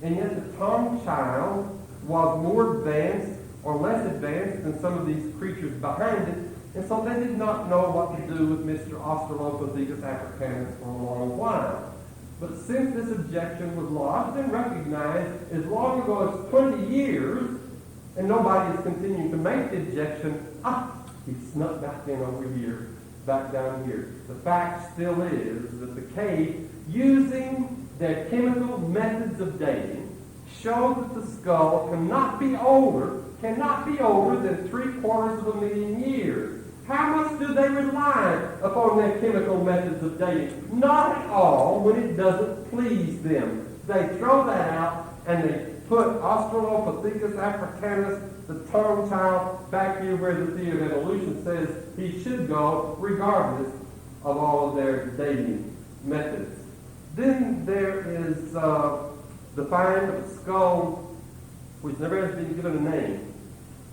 And yet the tongue child was more advanced or less advanced than some of these creatures behind it. And so they did not know what to do with Mr. Australopithecus africanus for a long while. But since this objection was lodged and recognized as long ago as 20 years, and nobody is continuing to make the objection, he snuck back in over here, back down here. The fact still is that the cave, using their chemical methods of dating, show that the skull cannot be older than 750,000 years. How much do they rely upon their chemical methods of dating? Not at all when it doesn't please them. They throw that out and they put Australopithecus africanus, the tongue child, back here where the theory of evolution says he should go, regardless of all of their dating methods. Then there is the find of a skull which never has been given a name.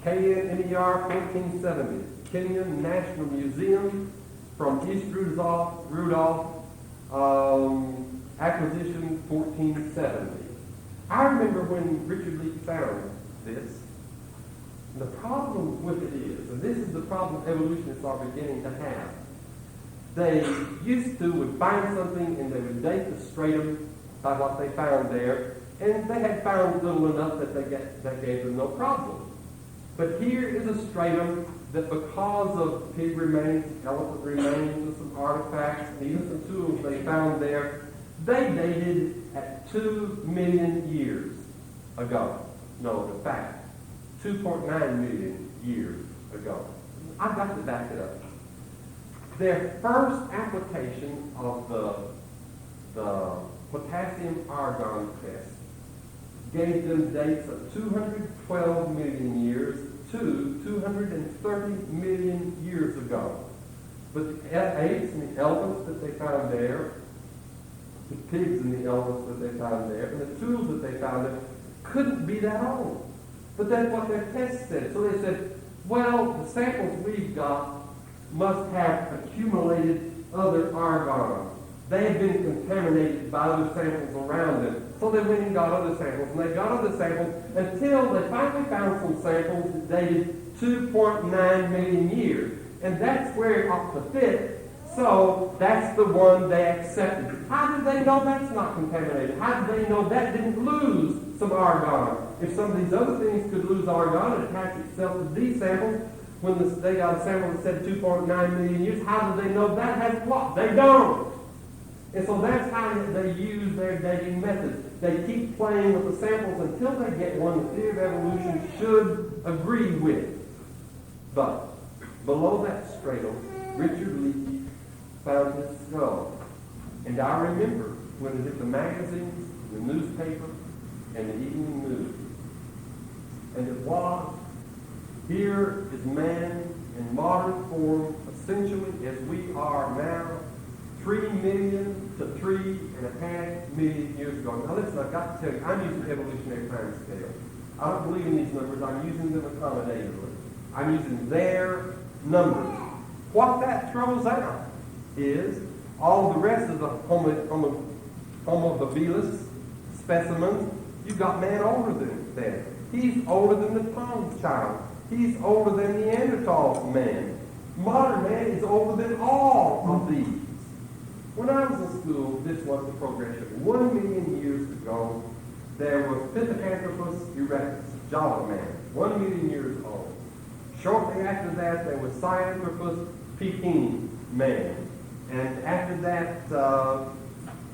KNMER 1470, Kenyan National Museum, from East Rudolph, acquisition 1470. I remember when Richard Leake found this. The problem with it is, and this is the problem evolutionists are beginning to have, they would find something and they would date the stratum by what they found there, and they had found little enough that that gave them no problem. But here is a stratum that, because of pig remains, elephant remains, and some artifacts, and even some tools they found there, they dated at 2 million years ago. No, in fact, 2.9 million years ago. I've got to back it up. Their first application of the potassium argon test gave them dates of 212 million years to 230 million years ago. But the apes and the elephants that they found there, the pigs and the elephants that they found there, and the tools that they found there, couldn't be that old. But that's what their test said. So they said, well, the samples we've got must have accumulated other argon. They had been contaminated by other samples around them. So they went and got other samples, and they got other samples until they finally found some samples that dated 2.9 million years. And that's where it ought to fit. So that's the one they accepted. How did they know that's not contaminated? How did they know that didn't lose some argon? If some of these other things could lose argon and attach itself to these samples, when they got a sample that said 2.9 million years, how do they know that has what? They don't. And so that's how they use their dating method. They keep playing with the samples until they get one the theory of evolution should agree with. But below that stratum, Richard Leake found his skull. And I remember when it hit the magazines, the newspaper, and the evening news. And it was, here is man in modern form, essentially as we are now, 3 million to 3.5 million years ago. Now listen, I've got to tell you, I'm using evolutionary time scale. I don't believe in these numbers. I'm using them accommodatively. I'm using their numbers. What that throws out is all the rest of the Homo habilis specimens. You've got man older than that. He's older than the tongue child. He's older than Neanderthal man. Modern man is older than all of these. When I was in school, this was the progression. 1 million years ago, there was Pithecanthropus erectus, Java man, 1 million years old. Shortly after that, there was Scianthropus Peking man. And after that,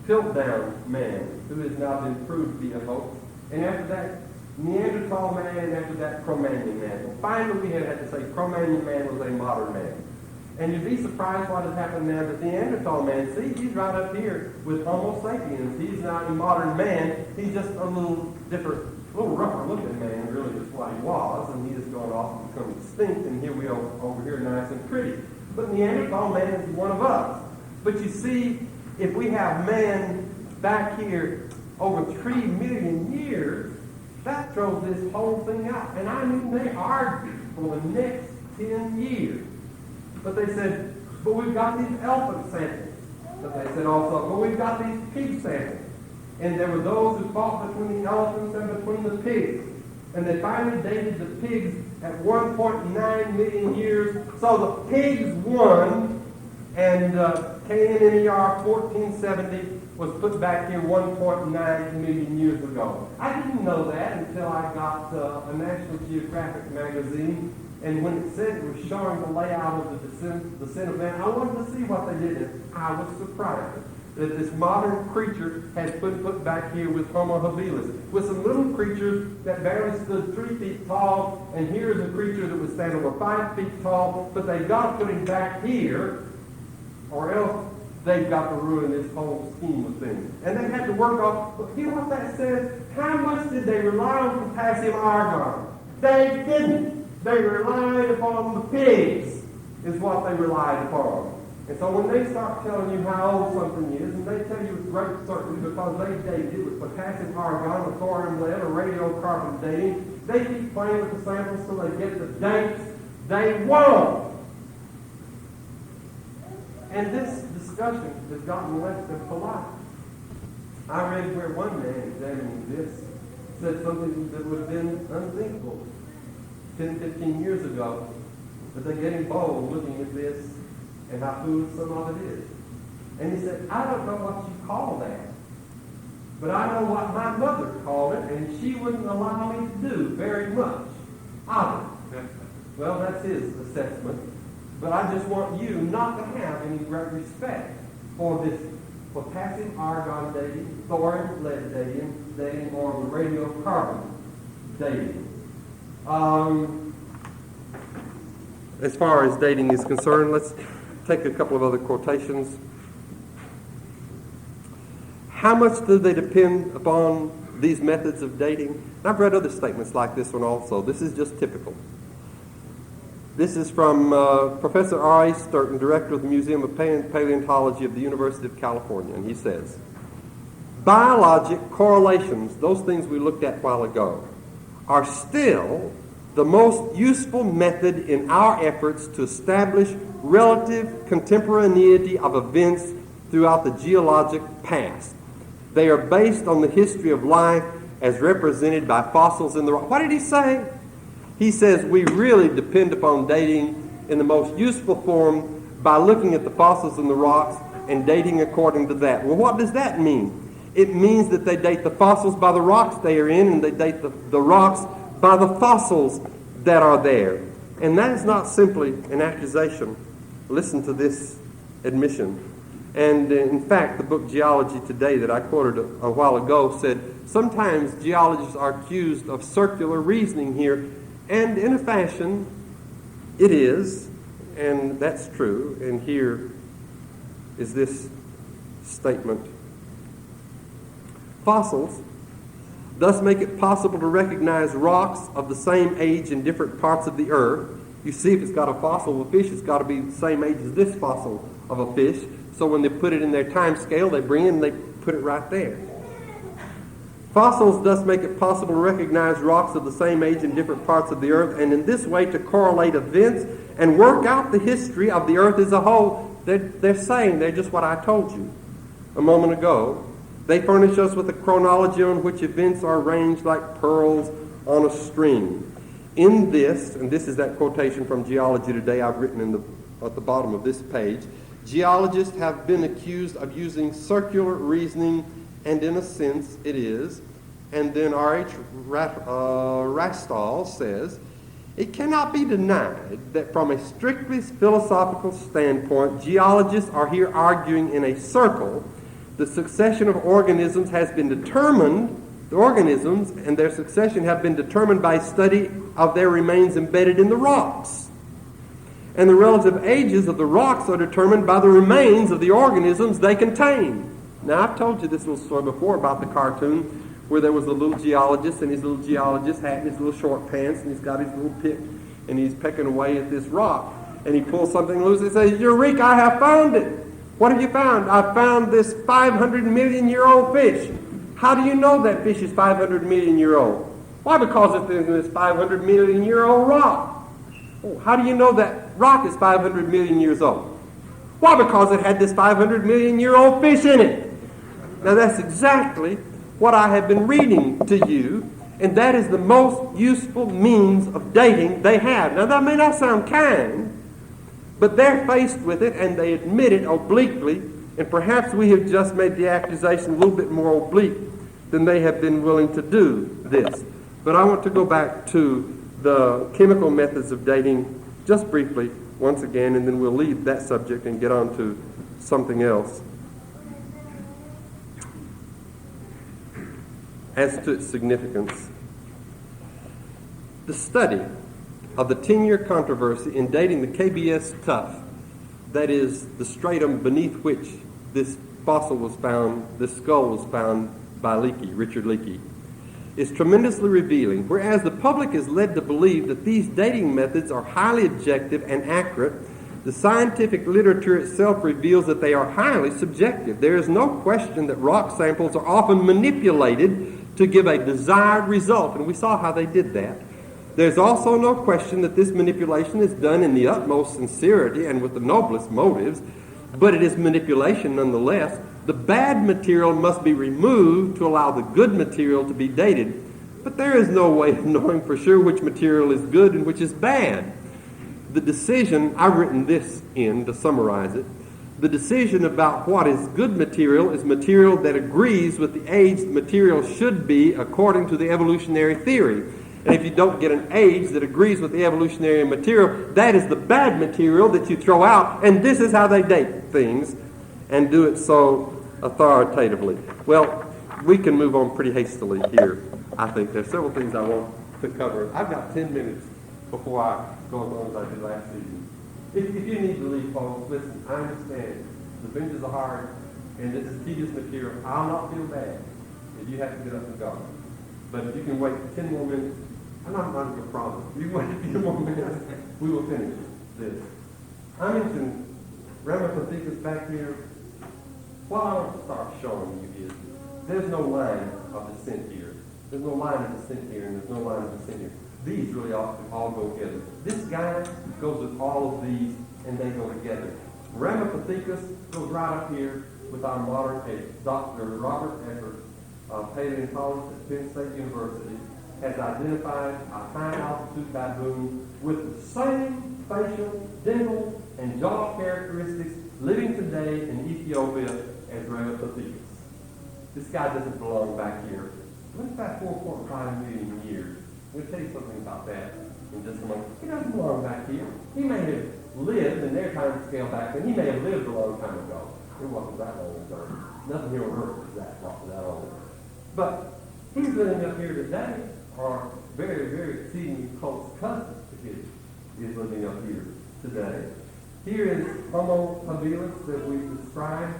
Piltdown man, who has now been proved to be a hoax. And after that, Neanderthal man, and after that, Cro-Magnon man. Well, finally, we had to say Cro-Magnon man was a modern man. And you'd be surprised what has happened now that Neanderthal man, see, he's right up here with Homo sapiens. He's not a modern man. He's just a little different, a little rougher looking man, really, is what he was. And he has gone off and become extinct, and here we are over here nice and pretty. But Neanderthal man is one of us. But you see, if we have man back here over 3 million years, that throws this whole thing out. And I mean, they argued for the next 10 years. But they said, but we've got these elephant samples. But they said also, but we've got these pig samples. And there were those who fought between the elephants and between the pigs. And they finally dated the pigs at 1.9 million years. So the pigs won, and KNMER 1470 was put back here 1.9 million years ago. I didn't know that until I got a National Geographic magazine, and when it said it was showing the layout of the descent of man, I wanted to see what they did, and I was surprised that this modern creature has been put back here with Homo habilis, with some little creatures that barely stood 3 feet tall, and here is a creature that would stand over 5 feet tall, but they've got to put him back here, or else they've got to ruin this whole scheme of things. And they had to work off, but you know what that says? How much did they rely on potassium argon? They didn't. They relied upon the pigs, is what they relied upon. And so when they start telling you how old something is, and they tell you with great certainty because they dated it with potassium argon, or thorium lead, or radiocarbon dating, they keep playing with the samples till they get the dates they want. And this discussion has gotten less than polite. I read where one man examining this said something that would have been unthinkable 10, 15 years ago, but they're getting bold looking at this and how foolish some of it is. And he said, I don't know what you call that, but I know what my mother called it, and she wouldn't allow me to do very much of it. Well, that's his assessment. But I just want you not to have any great respect for this potassium argon dating, thorium lead dating, or the radiocarbon dating. As far as dating is concerned, let's take a couple of other quotations. How much do they depend upon these methods of dating? And I've read other statements like this one also. This is just typical. This is from Professor R.A. Sturton, director of the Museum of Paleontology of the University of California, and he says, biologic correlations, those things we looked at a while ago, are still the most useful method in our efforts to establish relative contemporaneity of events throughout the geologic past. They are based on the history of life as represented by fossils in the rock. What did he say? He says we really depend upon dating in the most useful form by looking at the fossils in the rocks and dating according to that. Well, what does that mean? It means that they date the fossils by the rocks they are in, and they date the rocks by the fossils that are there. And that is not simply an accusation. Listen to this admission. And in fact, the book Geology Today that I quoted a while ago said, sometimes geologists are accused of circular reasoning here, and in a fashion, it is, and that's true. And here is this statement. Fossils thus make it possible to recognize rocks of the same age in different parts of the earth. You see, if it's got a fossil of a fish, it's got to be the same age as this fossil of a fish. So when they put it in their time scale, they bring it and they put it right there. Fossils thus make it possible to recognize rocks of the same age in different parts of the earth, and in this way to correlate events and work out the history of the earth as a whole. They're saying, they're just what I told you a moment ago. They furnish us with a chronology on which events are arranged like pearls on a string. In this, and this is that quotation from Geology Today I've written at the bottom of this page, geologists have been accused of using circular reasoning, and in a sense it is. And then R.H. Rastall says, it cannot be denied that from a strictly philosophical standpoint, geologists are here arguing in a circle The succession of organisms has been determined, the organisms and their succession have been determined by study of their remains embedded in the rocks. And the relative ages of the rocks are determined by the remains of the organisms they contain. Now, I've told you this little story before about the cartoon where there was a little geologist, and his little geologist hat and his little short pants, and he's got his little pick, and he's pecking away at this rock. And he pulls something loose and says, "Eureka, I have found it." "What have you found?" "I found this 500 million year old fish." "How do you know that fish is 500 million year old?" "Why, because it's in this 500 million year old rock." "Oh, how do you know that rock is 500 million years old?" "Why, because it had this 500 million year old fish in it." Now that's exactly what I have been reading to you, and that is the most useful means of dating they have. Now that may not sound kind, but they're faced with it and they admit it obliquely, and perhaps we have just made the accusation a little bit more oblique than they have been willing to do this. But I want to go back to the chemical methods of dating just briefly once again, and then we'll leave that subject and get on to something else. As to its significance, the study of the 10-year controversy in dating the KBS tuff, that is the stratum beneath which this fossil was found, this skull was found by Richard Leakey, is tremendously revealing. Whereas the public is led to believe that these dating methods are highly objective and accurate, the scientific literature itself reveals that they are highly subjective. There is no question that rock samples are often manipulated to give a desired result, and we saw how they did that. There's also no question that this manipulation is done in the utmost sincerity and with the noblest motives, but it is manipulation nonetheless. The bad material must be removed to allow the good material to be dated, but there is no way of knowing for sure which material is good and which is bad. The decision, I've written this in to summarize it, the decision about what is good material is material that agrees with the age the material should be according to the evolutionary theory. And if you don't get an age that agrees with the evolutionary material, that is the bad material that you throw out. And this is how they date things and do it so authoritatively. Well, we can move on pretty hastily here. I think there's several things I want to cover. I've got 10 minutes before I go as long as I did last season. If you need to leave, folks, listen, I understand. The benches are hard, and this is tedious material. I'll not feel bad if you have to get up and go. But if you can wait 10 more minutes, I'm not going to promise. If you wait a few more minutes, we will finish this. I mentioned Ramapathecus back here. What I want to start showing you is there's no line of descent here. There's no line of descent here, and there's no line of descent here. These really all go together. This guy goes with all of these, and they go together. Ramapathecus goes right up here with our modern age. Dr. Robert Eckert, paleontologist at Penn State University, has identified a high-altitude baboon with the same facial, dental, and jaw characteristics living today in Ethiopia as Ramapathecus. This guy doesn't belong back here. What's about 4.5 million years? We'll tell you something about that in just a moment. He doesn't belong back here. He may have lived in their time scale back then. He may have lived a long time ago. It wasn't that long ago. Nothing here on Earth is that old. But he's living up here today, or very, very exceedingly close cousin to his is living up here today. Here is Homo habilis that we've described,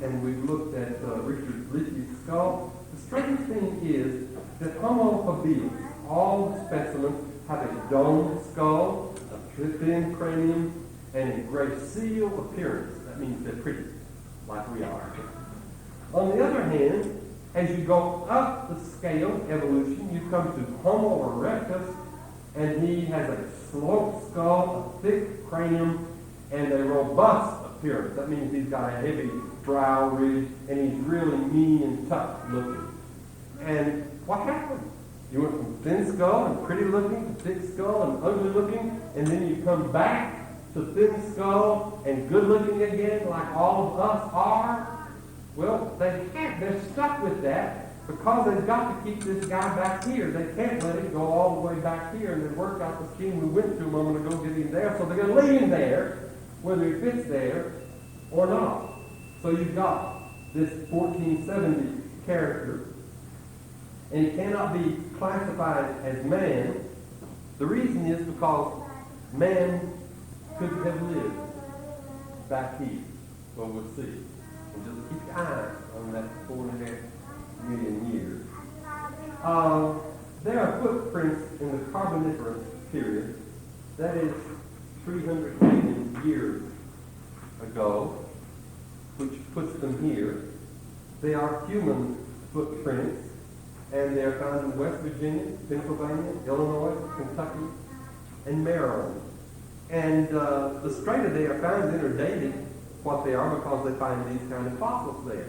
and we've looked at Richard Leakey's skull. The strange thing is that Homo habilis, all the specimens, have a domed skull, a thin cranium, and a gracial appearance. That means they're pretty, like we are. On the other hand, as you go up the scale of evolution, you come to Homo erectus, and he has a sloped skull, a thick cranium, and a robust appearance. That means he's got a heavy brow ridge, and he's really mean and tough looking. And what happened? You went from thin skull and pretty looking to thick skull and ugly looking, and then you come back to thin skull and good looking again, like all of us are. Well, they're stuck with that because they've got to keep this guy back here. They can't let him go all the way back here and then work out the scheme we went to a moment ago, get him there. So they're going to leave him there, whether he fits there or not. So you've got this 1470 character, and it cannot be classified as man. The reason is because man couldn't have lived back here, where we'll see. And just keep your eye on that 4.5 million years. There are footprints in the Carboniferous period, that is 300 million years ago, which puts them here. They are human footprints, and they are found in West Virginia, Pennsylvania, Illinois, Kentucky, and Maryland. And the strata they are found in are dated what they are because they find these kind of fossils there.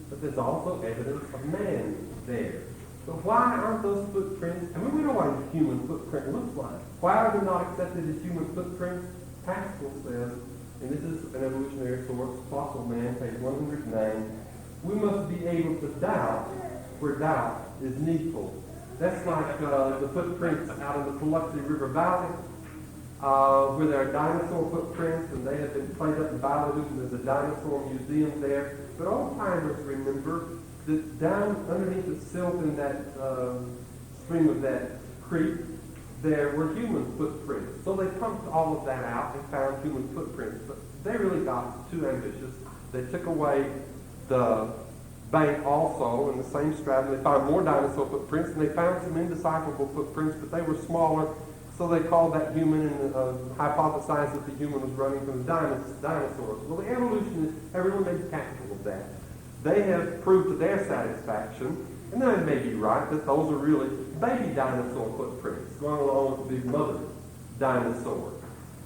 But there's also evidence of man there. So why aren't those footprints, I mean, we know what a human footprint looks like. Why are they not accepted as human footprints? Pascal says, and this is an evolutionary source, Fossil Man, page 109, we must be able to doubt where doubt is needful. That's like the footprints out of the Biloxi River Valley, where there are dinosaur footprints, and they have been played up in Ballard, and there's a dinosaur museum there. But old-timers remember that down underneath the silt in that stream of that creek, there were human footprints. So they pumped all of that out and found human footprints. But they really got too ambitious. They took away the bank also in the same strata. They found more dinosaur footprints, and they found some indecipherable footprints, but they were smaller. So they called that human and hypothesized that the human was running from the dinosaurs. Well, the evolutionists have really made capital of that. They have proved to their satisfaction, and they may be right, that those are really baby dinosaur footprints going along with the big mother dinosaur.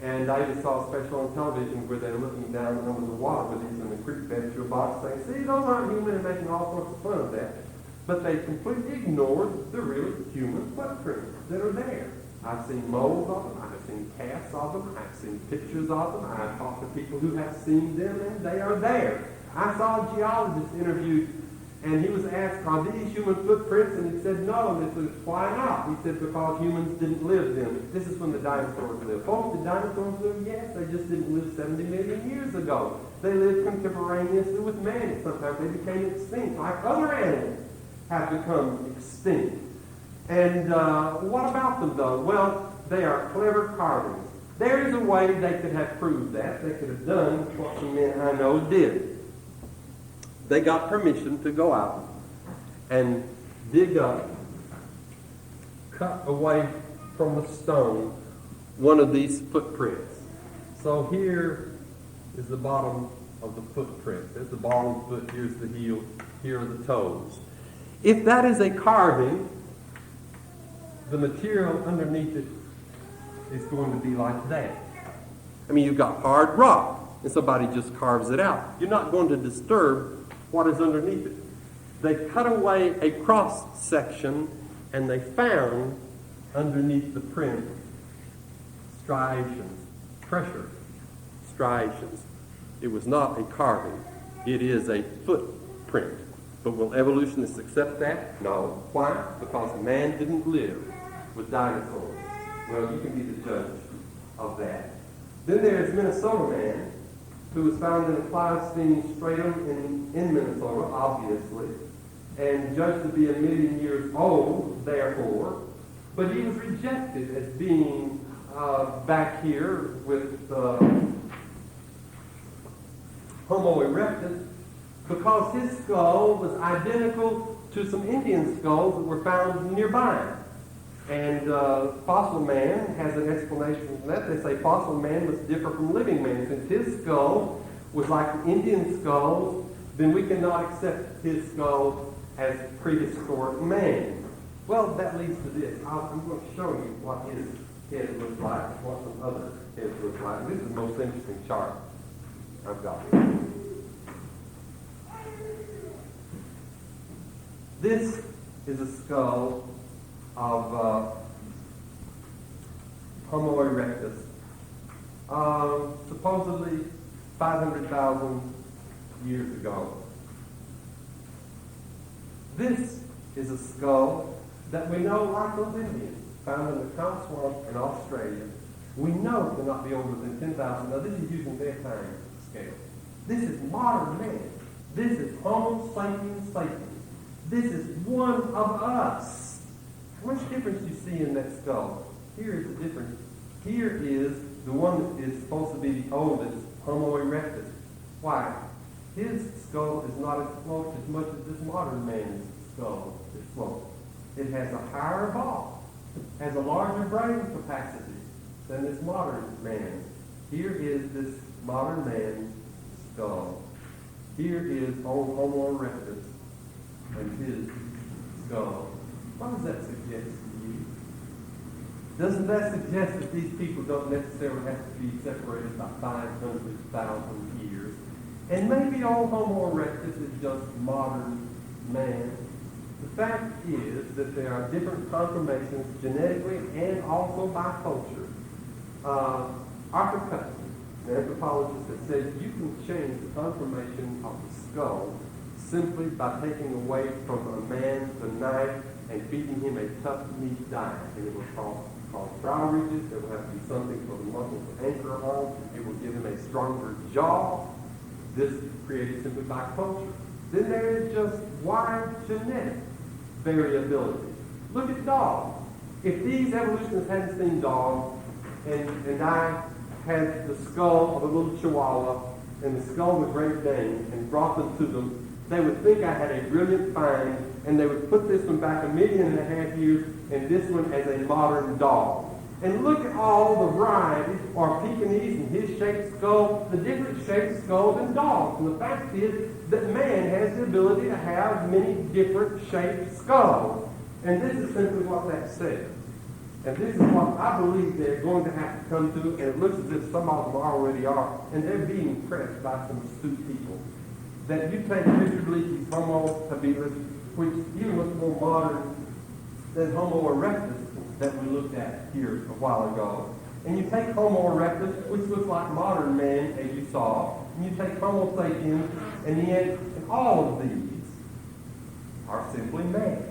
And I just saw a special on television where they're looking down under the water with these in the creek bed through a box saying, see, those aren't human, and making all sorts of fun of that. But they completely ignored the really human footprints that are there. I've seen molds of them, I've seen casts of them, I've seen pictures of them, I've talked to people who have seen them, and they are there. I saw a geologist interviewed, and he was asked, are these human footprints? And he said, no. And he said, why not? He said, because humans didn't live then. This is when the dinosaurs lived. Folks, did dinosaurs live? Yes, they just didn't live 70 million years ago. They lived contemporaneously with man. Sometimes they became extinct, like other animals have become extinct. And what about them, though? Well, they are clever carvings. There is a way they could have proved that. They could have done what some men I know did. They got permission to go out and dig up, cut away from the stone, one of these footprints. So here is the bottom of the footprint. There's the ball of the foot, here's the heel, here are the toes. If that is a carving, the material underneath it is going to be like that. I mean, you've got hard rock, and somebody just carves it out. You're not going to disturb what is underneath it. They cut away a cross section, and they found underneath the print striations, pressure striations. It was not a carving. It is a footprint. But will evolutionists accept that? No. Why? Because man didn't live with dinosaurs. Well, you can be the judge of that. Then there's Minnesota Man, who was found in a Pliocene stratum in Minnesota, obviously, and judged to be 1 million years old, therefore. But he was rejected as being back here with Homo erectus because his skull was identical to some Indian skulls that were found nearby. And fossil man has an explanation for that. They say fossil man must differ from living man. Since his skull was like the Indian skulls, then we cannot accept his skull as prehistoric man. Well, that leads to this. I'm going to show you what his head looks like, what some other heads look like. This is the most interesting chart I've got here. This is a skull of Homo erectus, supposedly 500,000 years ago. This is a skull that we know, like those Indians, found in the Cow Swamp in Australia. We know cannot be older than 10,000. Now, this is using their time scale. This is modern man. This is Homo sapiens sapiens. This is one of us. How much difference do you see in that skull? Here is the difference. Here is the one that is supposed to be the oldest, Homo erectus. Why? His skull is not as sloped as much as this modern man's skull is sloped. It has a higher ball, has a larger brain capacity than this modern man. Here is this modern man's skull. Here is old Homo erectus and his skull. What does that suggest to you? Doesn't that suggest that these people don't necessarily have to be separated by 500,000 years? And maybe old Homo erectus is just modern man. The fact is that there are different conformations genetically and also by culture. Arthur Cutler, an anthropologist, has said you can change the conformation of the skull simply by taking away from a man the knife and feeding him a tough meat diet. And it will cause brow ridges. There will have to be something for the muscles to anchor on. It will give him a stronger jaw. This is created simply by culture. Then there is just wide genetic variability. Look at dogs. If these evolutionists hadn't seen dogs, and I had the skull of a little Chihuahua and the skull of a Great Dane and brought them to them, they would think I had a brilliant find, and they would put this one back 1.5 million years and this one as a modern dog. And look at all the varieties, or Pekingese and his shaped skull, the different shaped skulls in dogs. And the fact is that man has the ability to have many different shaped skulls. And this is simply what that says. And this is what I believe they're going to have to come to, and it looks as if some of them already are, and they're being pressed by some astute people. That you take Richard Leakey's Homo habilis, which even looks more modern than Homo erectus that we looked at here a while ago, and you take Homo erectus, which looks like modern man, as you saw, and you take Homo sapiens, and all of these are simply man.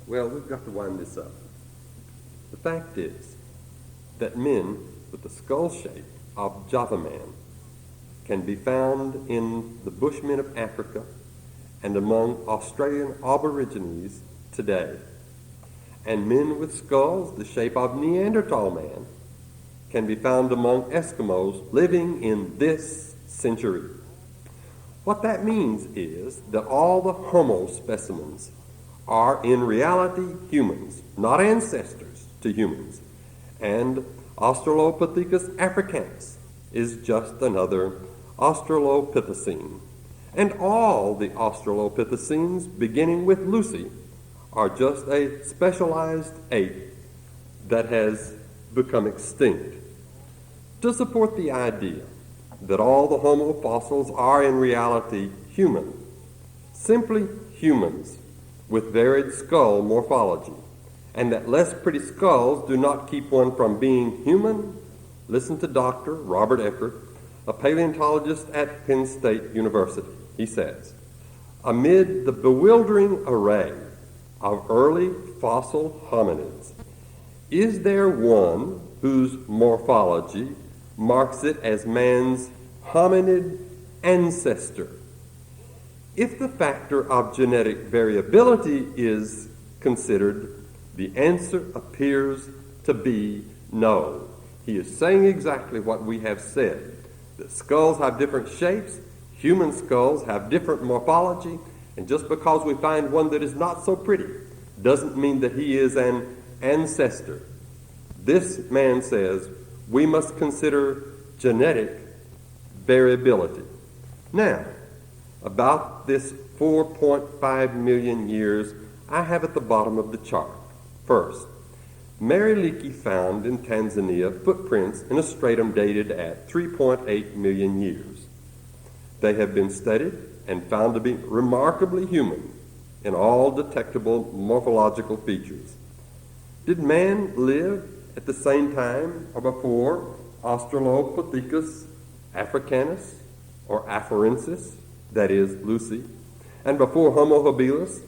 Well, we've got to wind this up. The fact is that men with the skull shape of Java man can be found in the Bushmen of Africa and among Australian Aborigines today. And men with skulls the shape of Neanderthal man can be found among Eskimos living in this century. What that means is that all the Homo specimens are in reality humans, not ancestors to humans. And Australopithecus africanus is just another Australopithecine. And all the Australopithecines, beginning with Lucy, are just a specialized ape that has become extinct. To support the idea that all the Homo fossils are in reality human, simply humans with varied skull morphology, and that less pretty skulls do not keep one from being human, listen to Dr. Robert Eckert, a paleontologist at Penn State University. He says, amid the bewildering array of early fossil hominids, is there one whose morphology marks it as man's hominid ancestor? If the factor of genetic variability is considered, the answer appears to be no. He is saying exactly what we have said, that skulls have different shapes, human skulls have different morphology, and just because we find one that is not so pretty doesn't mean that he is an ancestor. This man says we must consider genetic variability. Now, about this 4.5 million years, I have at the bottom of the chart. First, Mary Leakey found in Tanzania footprints in a stratum dated at 3.8 million years. They have been studied and found to be remarkably human in all detectable morphological features. Did man live at the same time or before Australopithecus africanus or afarensis, that is, Lucy, and before Homo habilis,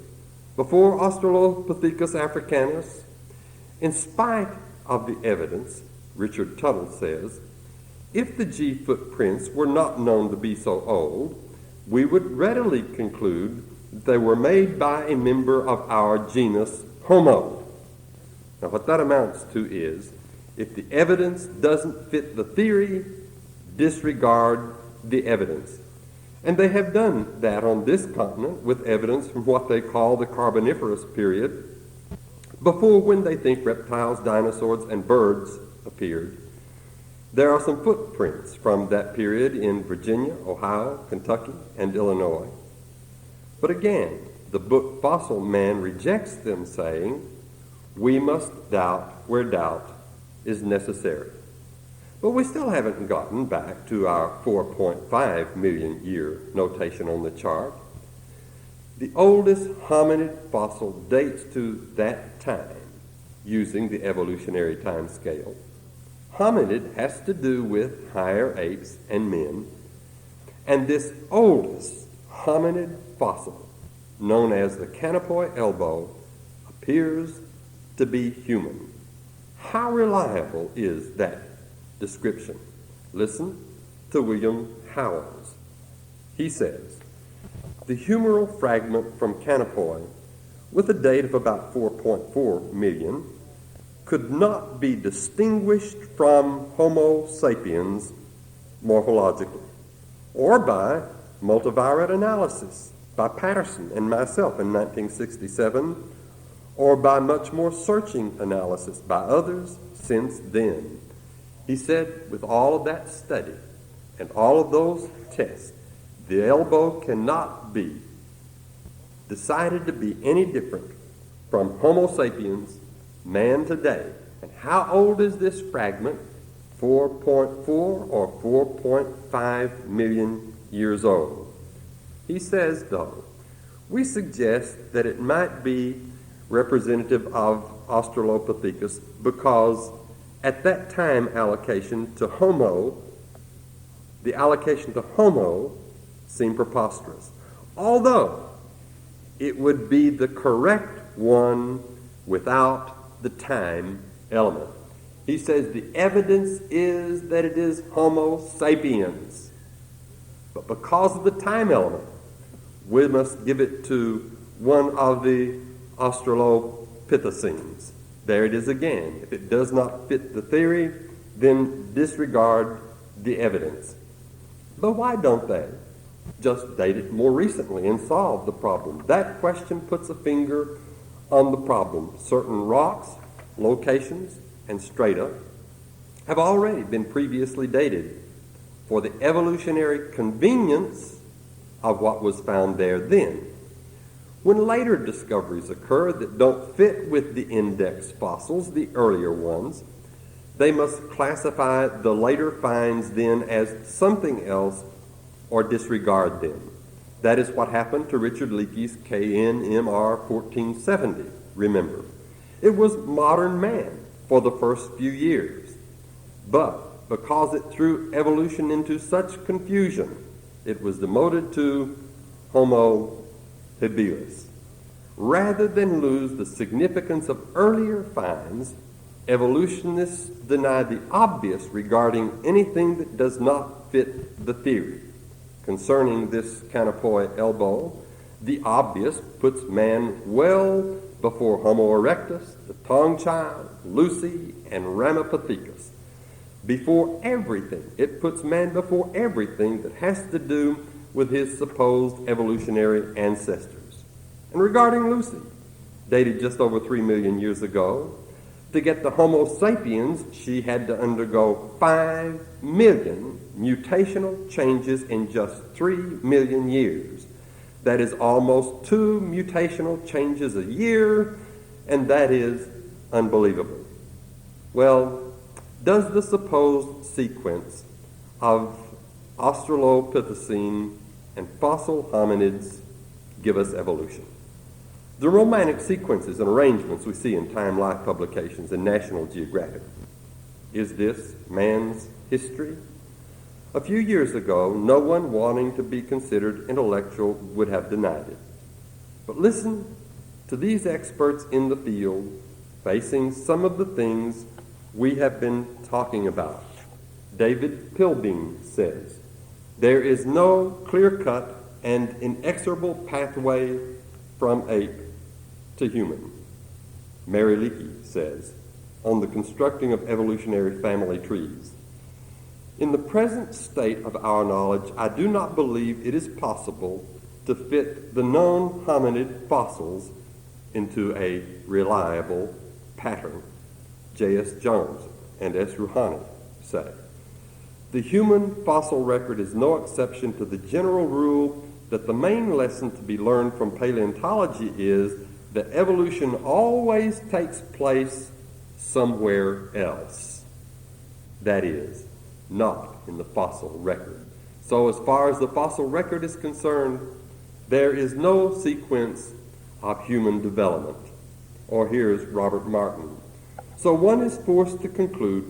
before Australopithecus africanus? In spite of the evidence, Richard Tuttle says, If the G footprints were not known to be so old, we would readily conclude that they were made by a member of our genus Homo. Now, what that amounts to is, if the evidence doesn't fit the theory, disregard the evidence. And they have done that on this continent with evidence from what they call the Carboniferous period, before when they think reptiles, dinosaurs, and birds appeared. There are some footprints from that period in Virginia, Ohio, Kentucky, and Illinois. But again, the book Fossil Man rejects them, saying, we must doubt where doubt is necessary. But we still haven't gotten back to our 4.5 million year notation on the chart. The oldest hominid fossil dates to that time using the evolutionary time scale. Hominid has to do with higher apes and men, and this oldest hominid fossil, known as the Canopoi elbow, appears to be human. How reliable is that description? Listen to William Howells. He says, the humeral fragment from Canopoi, with a date of about 4.4 million, could not be distinguished from Homo sapiens morphologically, or by multivariate analysis by Patterson and myself in 1967, or by much more searching analysis by others since then. He said, with all of that study and all of those tests, the elbow cannot be decided to be any different from Homo sapiens, man today. And how old is this fragment? 4.4 or 4.5 million years old. He says, though, we suggest that it might be representative of Australopithecus because at that time the allocation to Homo seemed preposterous, although it would be the correct one without the time element. He says the evidence is that it is Homo sapiens, but because of the time element, we must give it to one of the Australopithecines. There it is again. If it does not fit the theory, then disregard the evidence. But why don't they just date it more recently and solve the problem? That question puts a finger on the problem. Certain rocks, locations, and strata have already been previously dated for the evolutionary convenience of what was found there then. When later discoveries occur that don't fit with the index fossils, the earlier ones, they must classify the later finds then as something else or disregard them. That is what happened to Richard Leakey's KNMR 1470, remember. It was modern man for the first few years, but because it threw evolution into such confusion, it was demoted to Homo habilis. Rather than lose the significance of earlier finds, evolutionists deny the obvious regarding anything that does not fit the theory. Concerning this Canopoi elbow, the obvious puts man well before Homo erectus, the tongue child, Lucy, and Ramapithecus. Before everything, it puts man before everything that has to do with his supposed evolutionary ancestors. And regarding Lucy, dated just over 3 million years ago, to get the Homo sapiens, she had to undergo 5 million mutational changes in just 3 million years. That is almost 2 mutational changes a year, and that is unbelievable. Well, does the supposed sequence of Australopithecine and fossil hominids give us evolution? The romantic sequences and arrangements we see in Time Life publications and National Geographic. Is this man's history? A few years ago, no one wanting to be considered intellectual would have denied it. But listen to these experts in the field facing some of the things we have been talking about. David Pilbeam says, "There is no clear-cut and inexorable pathway from ape to human." Mary Leakey says, on the constructing of evolutionary family trees, "In the present state of our knowledge, I do not believe it is possible to fit the known hominid fossils into a reliable pattern." J.S. Jones and S. Rouhani say, "The human fossil record is no exception to the general rule that the main lesson to be learned from paleontology is that evolution always takes place somewhere else. That is, not in the fossil record. So as far as the fossil record is concerned, there is no sequence of human development." Or here's Robert Martin. "So one is forced to conclude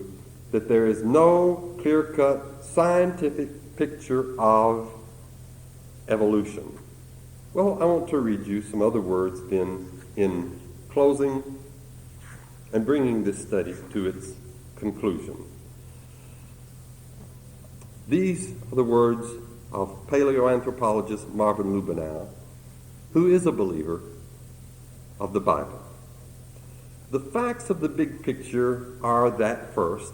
that there is no clear-cut scientific picture of evolution." Well, I want to read you some other words then in closing and bringing this study to its conclusion. These are the words of paleoanthropologist Marvin Lubenow, who is a believer of the Bible. "The facts of the big picture are that, first,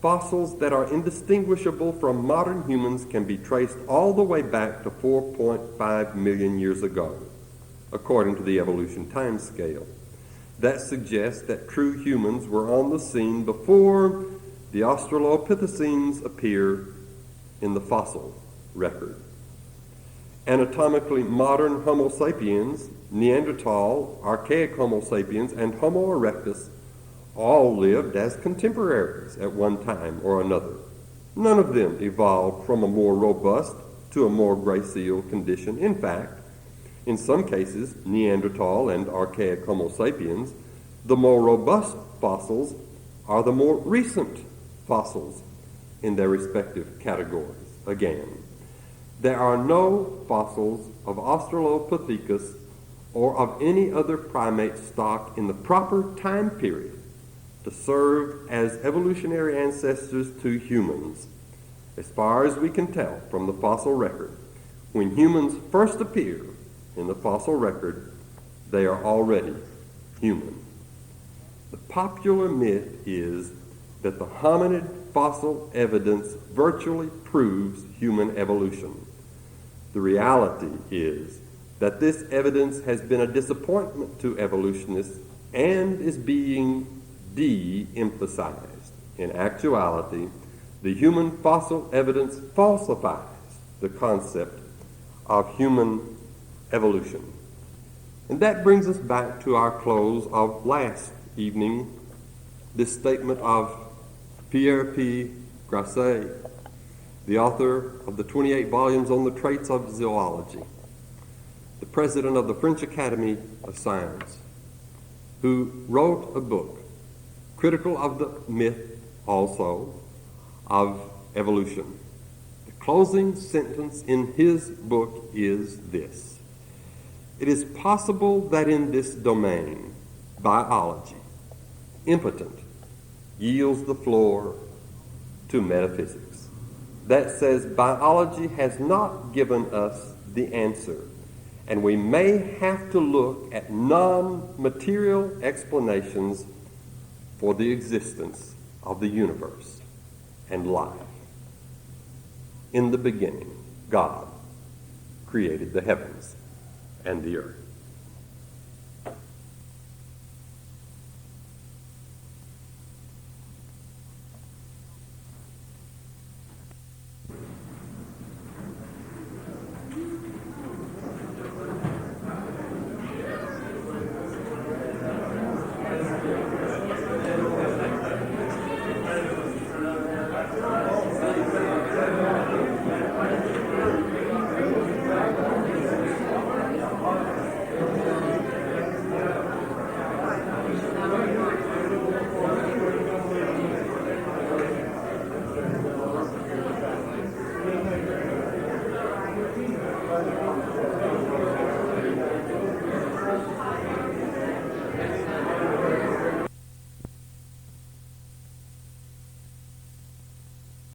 fossils that are indistinguishable from modern humans can be traced all the way back to 4.5 million years ago, according to the evolution time scale. That suggests that true humans were on the scene before the Australopithecines appear in the fossil record. Anatomically modern Homo sapiens, Neanderthal, archaic Homo sapiens, and Homo erectus all lived as contemporaries at one time or another. None of them evolved from a more robust to a more glacial condition. In fact, in some cases, Neanderthal and archaic Homo sapiens, the more robust fossils are the more recent fossils in their respective categories. Again, there are no fossils of Australopithecus or of any other primate stock in the proper time period to serve as evolutionary ancestors to humans. As far as we can tell from the fossil record, when humans first appear in the fossil record, they are already human. The popular myth is that the hominid fossil evidence virtually proves human evolution. The reality is that this evidence has been a disappointment to evolutionists and is being de-emphasized. In actuality, the human fossil evidence falsifies the concept of human evolution. And that brings us back to our close of last evening, this statement of Pierre P. Grasset, the author of the 28 volumes on the traits of zoology, the president of the French Academy of Science, who wrote a book critical of the myth also of evolution. The closing sentence in his book is this: "It is possible that in this domain, biology, impotent, yields the floor to metaphysics." That says biology has not given us the answer, and we may have to look at non-material explanations for the existence of the universe and life. In the beginning, God created the heavens and the earth.